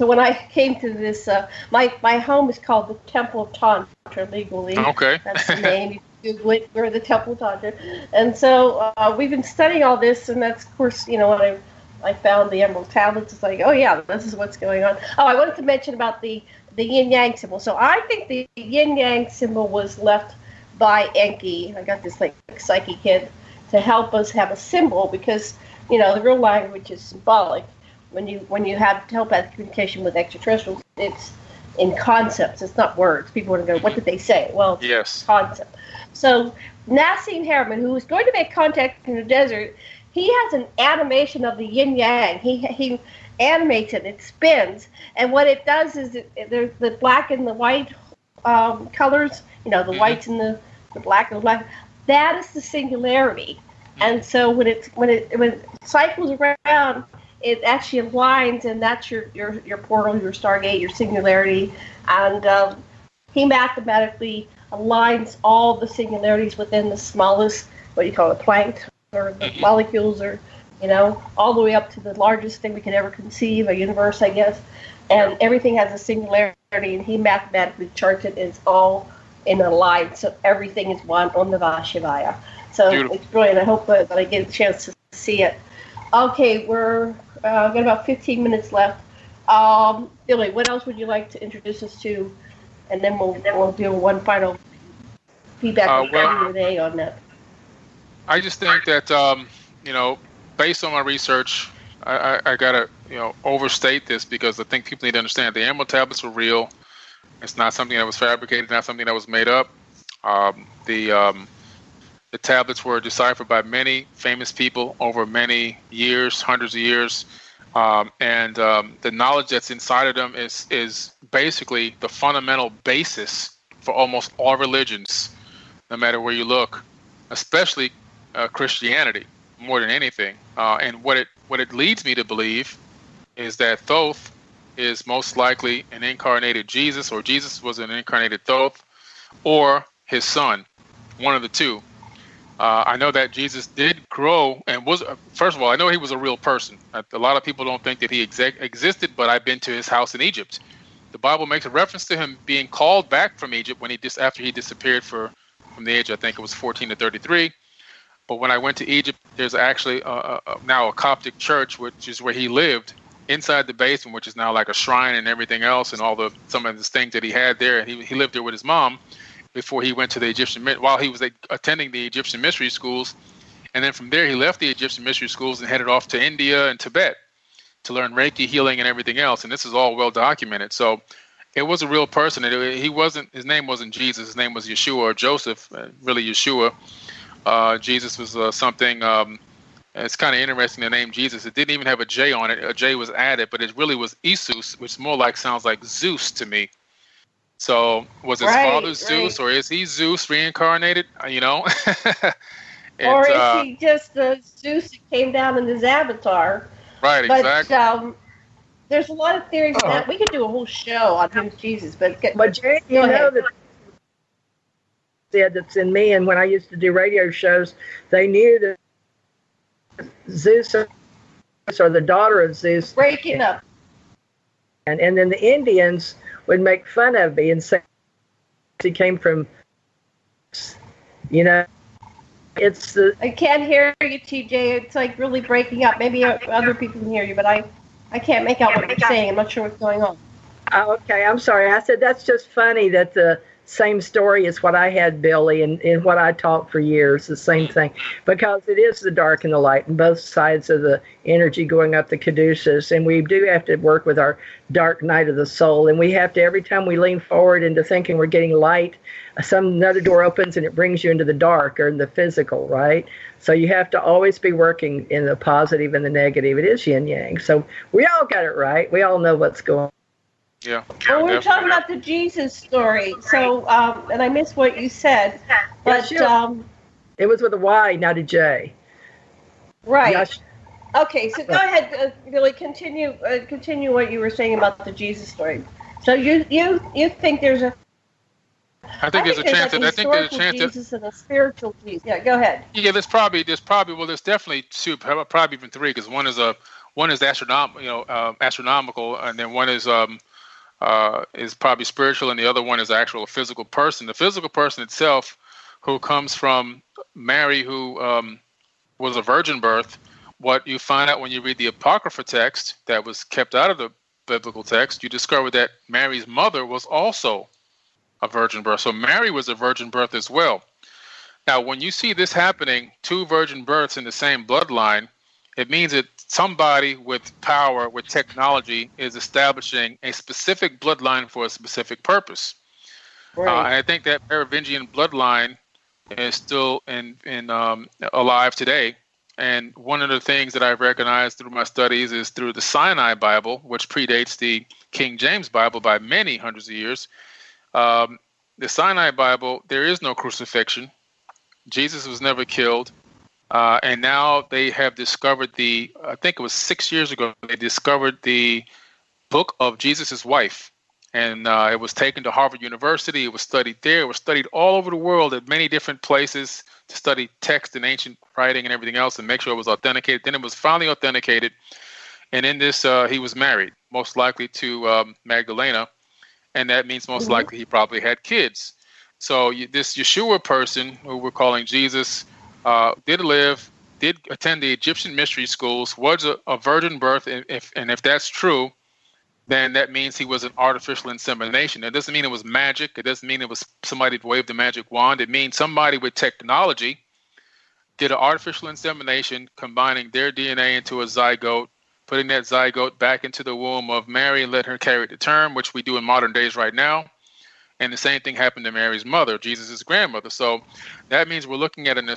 D: when I came to this, my home is called the Temple of Tantra legally.
F: Okay.
D: That's the name. You Google it, we're the Temple of Tantra. And so we've been studying all this, and that's, of course, when I found the Emerald Tablets, it's like, oh yeah, this is what's going on. Oh, I wanted to mention about the yin-yang symbol. So I think the yin-yang symbol was left by Enki. I got this psychic kid to help us have a symbol, because, the real language is symbolic. When you have telepathic communication with extraterrestrials, it's in concepts. It's not words. People want to go, what did they say? Well, it's concept. So Nassim Harriman, who was going to make contact in the desert, he has an animation of the yin-yang. He animates it. It spins. And what it does is there's the black and the white colors, the whites and the black and the black. That is the singularity. And so when it cycles around, it actually aligns, and that's your portal, your Stargate, your singularity, and he mathematically aligns all the singularities within the smallest, what do you call it, plank, or the molecules, or all the way up to the largest thing we could ever conceive, a universe, I guess, and everything has a singularity, and he mathematically charts it as all in a line, so everything is one on the Vashivaya. So beautiful. It's brilliant. I hope that I get a chance to see it. Okay, we're got about 15 minutes left. Billy, what else would you like to introduce us to? And then we'll do one final feedback Q&A on that.
F: I just think that based on my research, I gotta overstate this, because I think people need to understand the Emerald Tablets were real. It's not something that was fabricated, not something that was made up. The tablets were deciphered by many famous people over many years, hundreds of years. And the knowledge that's inside of them is basically the fundamental basis for almost all religions. no matter where you look, especially Christianity more than anything. And what it leads me to believe is that Thoth is most likely an incarnated Jesus, or Jesus was an incarnated Thoth, or his son, one of the two. I know that Jesus did grow and was, first of all, I know he was a real person. A lot of people don't think that he existed, but I've been to his house in Egypt. The Bible makes a reference to him being called back from Egypt when after he disappeared from the age, I think it was 14 to 33. But when I went to Egypt, there's actually now a Coptic church, which is where he lived, inside the basement, which is now like a shrine and everything else, and some of the things that he had there. And he lived there with his mom before he went to the Egyptian, while he was attending the Egyptian mystery schools. And then from there, he left the Egyptian mystery schools and headed off to India and Tibet to learn Reiki healing and everything else. And this is all well documented. So it was a real person. His name wasn't Jesus. His name was Yeshua, or Joseph, really Yeshua. Jesus was something, it's kind of interesting, the name Jesus. It didn't even have a J on it. A J was added, but it really was Isus, which sounds like Zeus to me. So was his father Zeus, or is he Zeus reincarnated? Or
D: is he just Zeus that came down in his avatar?
F: Right, exactly.
D: But there's a lot of theories that we could do a whole show on who's Jesus. But
M: Jane, you know that that's in me, and when I used to do radio shows, they knew that Zeus or the daughter of Zeus
D: breaking up,
M: and then the Indians would make fun of me and say he came from, it's the.
D: I can't hear you, TJ. It's like really breaking up. Maybe other people can hear you, but I can't make out what you're saying. I'm not sure what's going on.
M: Oh, okay, I'm sorry. I said that's just funny that the same story is what I had, Billy, and what I taught for years, the same thing, because it is the dark and the light and both sides of the energy going up the caduceus, and we do have to work with our dark night of the soul, and we have to, every time we lean forward into thinking we're getting light, another door opens and it brings you into the dark or in the physical, right? So you have to always be working in the positive and the negative. It is yin yang. So we all got it right. We all know what's going on.
F: Yeah.
D: Well, we're talking about the Jesus story. So, and I missed what you said, but
M: it was with a Y, not a J.
D: Right.
M: Yash-
D: Okay, so go ahead, Billy. Continue what you were saying about the Jesus story. So you think there's a
F: I think there's a chance that
D: Jesus and a spiritual Jesus. Yeah, go ahead.
F: Yeah, there's definitely two, probably even three, because one is astronomical, and then one is probably spiritual, and the other one is actual physical person. The physical person itself, who comes from Mary, who was a virgin birth. What you find out when you read the Apocrypha text that was kept out of the biblical text, you discover that Mary's mother was also a virgin birth. So Mary was a virgin birth as well. Now, when you see this happening, two virgin births in the same bloodline, it means that somebody with power, with technology, is establishing a specific bloodline for a specific purpose.
D: Right.
F: And I think that Merovingian bloodline is still alive today. And one of the things that I've recognized through my studies is through the Sinai Bible, which predates the King James Bible by many hundreds of years. The Sinai Bible, there is no crucifixion. Jesus was never killed. And now they have discovered I think it was 6 years ago, they discovered the book of Jesus' wife. And it was taken to Harvard University. It was studied there. It was studied all over the world at many different places to study text and ancient writing and everything else and make sure it was authenticated. Then it was finally authenticated. And in this, he was married, most likely to Magdalena. And that means most likely he probably had kids. So this Yeshua person, who we're calling Jesus, did attend the Egyptian mystery schools, was a virgin birth. And if that's true, then that means he was an artificial insemination. It doesn't mean it was magic. It doesn't mean it was somebody who waved the magic wand. It means somebody with technology did an artificial insemination, combining their DNA into a zygote, putting that zygote back into the womb of Mary and let her carry it to term, which we do in modern days right now. And the same thing happened to Mary's mother, Jesus' grandmother. So that means we're looking at an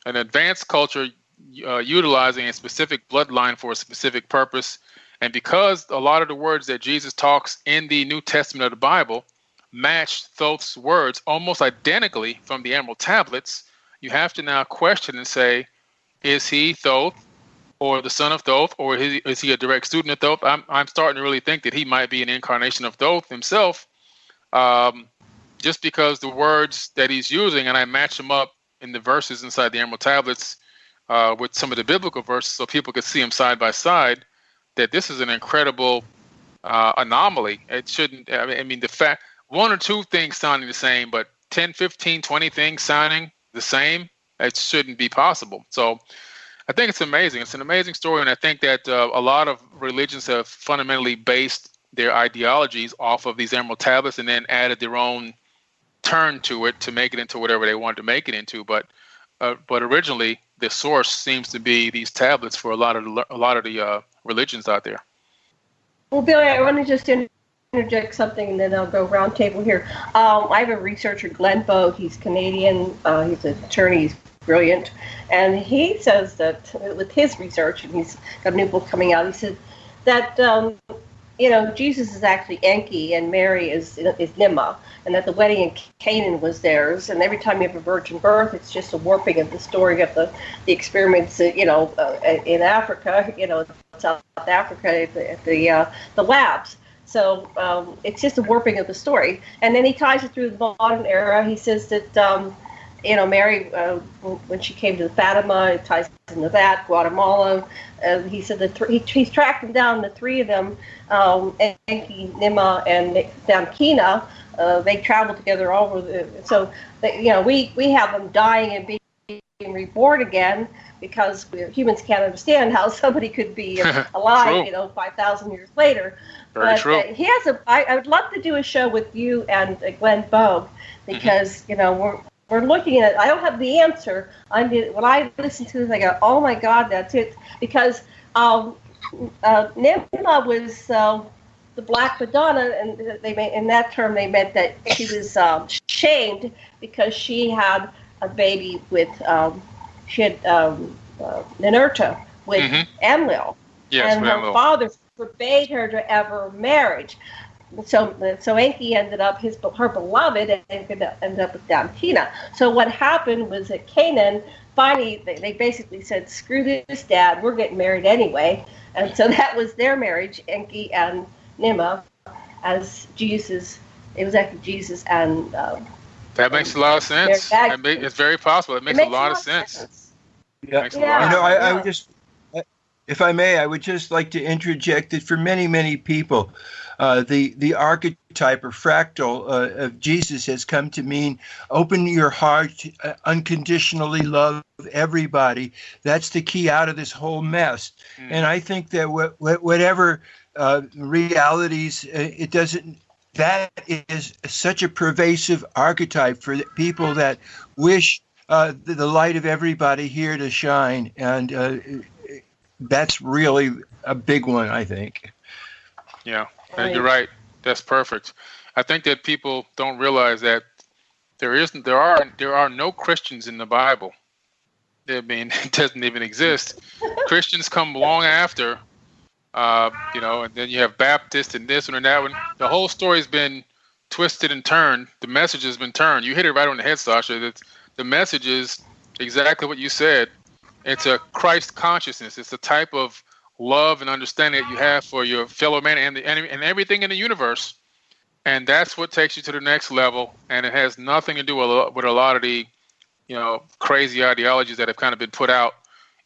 F: advanced culture utilizing a specific bloodline for a specific purpose. And because a lot of the words that Jesus talks in the New Testament of the Bible match Thoth's words almost identically from the Emerald Tablets, you have to now question and say, is he Thoth or the son of Thoth, or is he a direct student of Thoth? I'm starting to really think that he might be an incarnation of Thoth himself, just because the words that he's using, and I match them up in the verses inside the Emerald Tablets with some of the biblical verses so people could see them side by side, that this is an incredible anomaly. It shouldn't, I mean, the fact, one or two things sounding the same, but 10, 15, 20 things sounding the same, it shouldn't be possible. So I think it's amazing. It's an amazing story, and I think that a lot of religions have fundamentally based their ideologies off of these Emerald Tablets and then added their own turn to it to make it into whatever they wanted to make it into. But originally, the source seems to be these tablets for a lot of the religions out there. Well,
D: Billy, I want to just interject something, and then I'll go round table here. I have a researcher, Glenn Bogue. He's Canadian. He's an attorney. He's brilliant. And he says that with his research, and he's got a new book coming out, he said that, Jesus is actually Enki and Mary is Nimma, and that the wedding in Canaan was theirs. And every time you have a virgin birth, it's just a warping of the story of the experiments, in Africa, South Africa, at the labs. So it's just a warping of the story. And then he ties it through the modern era. He says that, Mary, when she came to Fatima, it ties into that, Guatemala. He said that he's tracked them down, the three of them, Enki, Nimma, and Damkina. They traveled together all over so we have them dying and being reborn again, because humans can't understand how somebody could be alive, 5,000 years later.
F: Very true.
D: He has I would love to do a show with you and Glenn Bogue, because we're looking at it. I don't have the answer. When I listen to this, I go, "Oh my God, that's it!" Because Nimma was the Black Madonna, and in that term they meant that she was shamed because she had a baby with Ninurta with Enlil, and her father forbade her to ever marry. So Enki ended up her beloved, and ended up with Damkina. So what happened was that Canaan finally they basically said, "Screw this, Dad, we're getting married anyway," and so that was their marriage, Enki and Nimma, as Jesus. It was actually Jesus and.
F: That makes a lot of sense. It's very possible. It makes a lot of sense.
E: Yeah. I would just, if I may, I would just like to interject that for many, many people, the archetype or fractal of Jesus has come to mean open your heart, unconditionally love everybody. That's the key out of this whole mess. And I think that whatever realities, it doesn't. That is such a pervasive archetype for people that wish the light of everybody here to shine, and that's really a big one, I think.
F: Yeah, you're right. That's perfect. I think that people don't realize that there are no Christians in the Bible. I mean, it doesn't even exist. Christians come long after. And then you have Baptist and this one and that one. The whole story's been twisted and turned. The message has been turned. You hit it right on the head, Sasha. That the message is exactly what you said. It's a Christ consciousness. It's a type of love and understanding that you have for your fellow man and everything in the universe. And that's what takes you to the next level. And it has nothing to do with a lot of the, crazy ideologies that have kind of been put out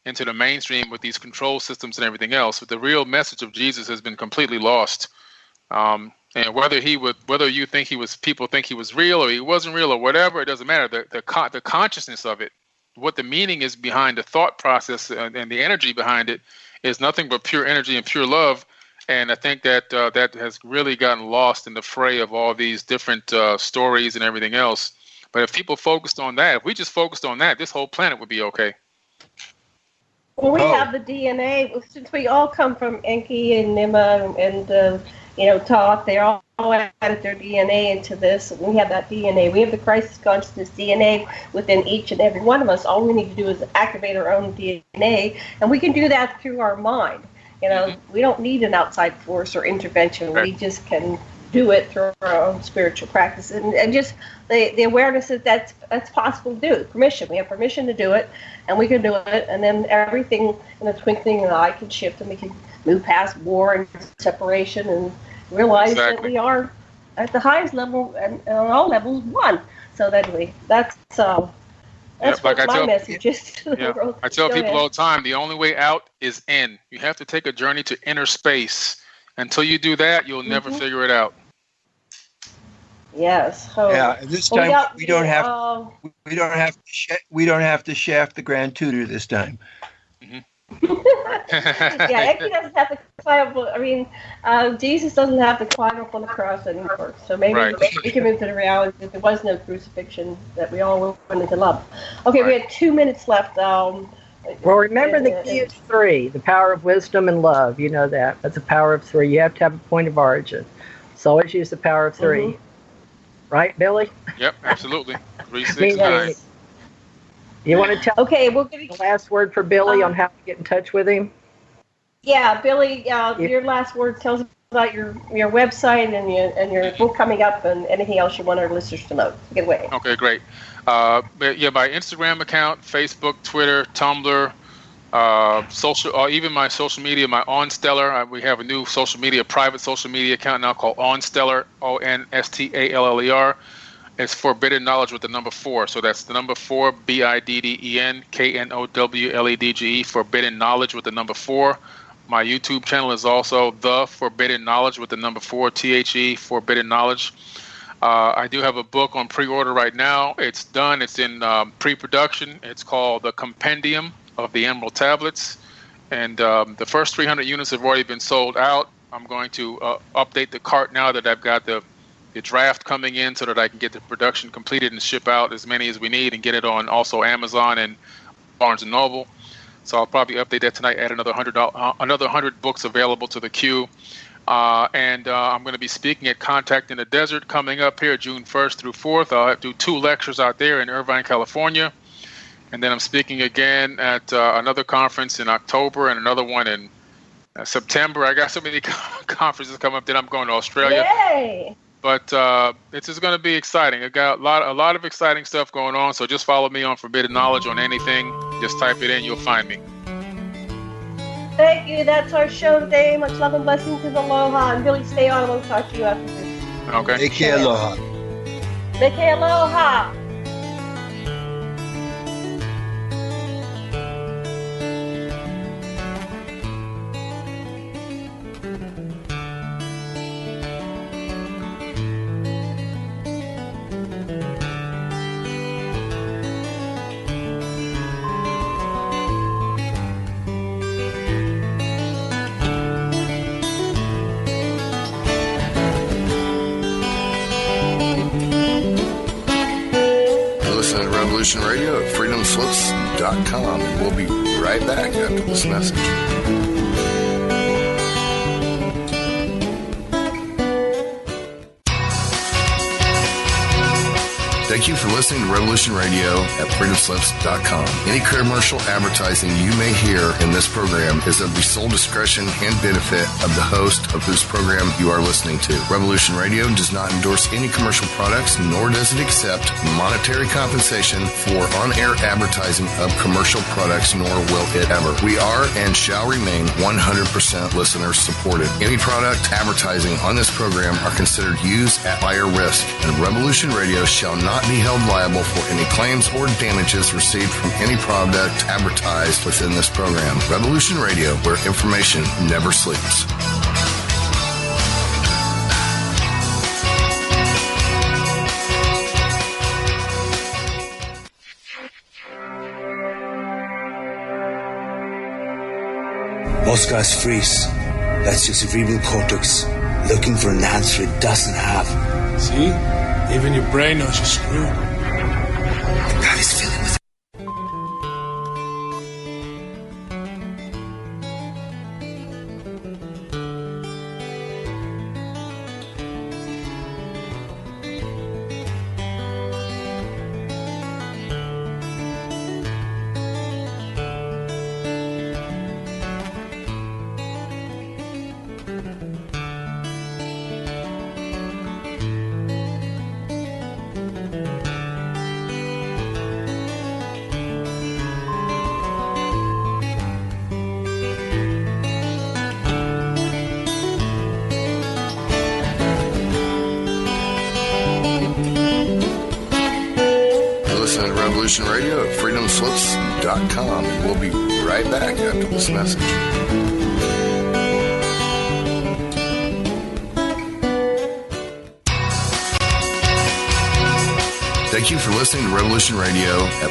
F: into the mainstream with these control systems and everything else. But the real message of Jesus has been completely lost. And whether you think people think he was real or he wasn't real or whatever, it doesn't matter. The consciousness of it, what the meaning is behind the thought process and the energy behind it, is nothing but pure energy and pure love. And I think that that has really gotten lost in the fray of all these different stories and everything else. But if people focused on that, if we just focused on that, this whole planet would be okay.
D: Well, we have the DNA, since we all come from Enki and Nimma and Thoth. They all added their DNA into this. We have that DNA. We have the Christ consciousness DNA within each and every one of us. All we need to do is activate our own DNA, and we can do that through our mind. We don't need an outside force or intervention. We just can do it through our own spiritual practice, and just the awareness that that's possible to do. Permission. We have permission to do it, and we can do it, and then everything in a twinkling of an eye can shift, and we can move past war and separation and realize that we are at the highest level and on all levels one. So anyway, that's
F: like
D: what
F: I
D: my
F: tell,
D: message is to the world.
F: I tell
D: Go
F: people
D: ahead.
F: all the time, the only way out is in. You have to take a journey to inner space. Until you do that, you'll never figure it out.
D: Yes. So,
E: yeah. And this time we don't have to shaft the grand tutor this time.
D: Yeah, he doesn't have to climb up. I mean, Jesus doesn't have to climb up on the cross anymore. So maybe we can move to the reality that there was no crucifixion, that we all went into love. Okay, we had 2 minutes left.
M: Well, remember the key is 3, the power of wisdom and love. You know that. That's a power of 3. You have to have a point of origin. So always use the power of 3. Right, Billy?
F: Yep, absolutely. 3, 6, 9.
M: You want to tell
D: we'll give you
M: the last word for Billy on how to get in touch with him?
D: Yeah, Billy, your last word tells us about your website and your book coming up and anything else you want our listeners to know. Get away.
F: Okay, great. My Instagram account, Facebook, Twitter, Tumblr, social, or even my social media, my OnStellar. We have a new private social media account now called OnStellar, OnStaller. It's Forbidden Knowledge with the number 4. So that's the number 4, BIDDEN, KNOWLEDGE, Forbidden Knowledge with the number 4. My YouTube channel is also The Forbidden Knowledge with the number 4, THE, Forbidden Knowledge. I do have a book on pre-order right now. It's done. It's in pre-production. It's called The Compendium of the Emerald Tablets. And the first 300 units have already been sold out. I'm going to update the cart now that I've got the draft coming in so that I can get the production completed and ship out as many as we need and get it on also Amazon and Barnes & Noble. So I'll probably update that tonight, add another 100 books available to the queue. And I'm going to be speaking at Contact in the Desert coming up here June 1st through 4th. I'll do 2 lectures out there in Irvine, California. And then I'm speaking again at another conference in October and another one in September. I got so many conferences coming up. Then I'm going to Australia.
D: Yay!
F: But it's just going to be exciting. I got a lot of exciting stuff going on. So just follow me on Forbidden Knowledge on anything. Just type it in, you'll find me.
D: Thank you. That's our show today. Much love and blessings and aloha. And Billy, stay on. We'll talk to you after this.
F: Okay.
E: Take care, aloha.
D: Take care, aloha.
C: Radio at freedomslips.com, and we'll be right back after this message. Thank you for listening to Revolution Radio at freedomslips.com. Any commercial advertising you may hear in this program is of the sole discretion and benefit of the host of whose program you are listening to. Revolution Radio does not endorse any commercial products, nor does it accept monetary compensation for on-air advertising of commercial products, nor will it ever. We are and shall remain 100% listener supported. Any product advertising on this program are considered used at higher risk, and Revolution Radio shall not be held liable for any claims or damages received from any product advertised within this program. Revolution Radio, where information never sleeps.
N: Most guys freeze. That's your cerebral cortex looking for an answer it doesn't have.
O: See? Even your brain knows you're screwed.
N: The body's filling with
C: Revolution Radio at freedomslips.com. And we'll be right back after this message. Thank you for listening to Revolution Radio at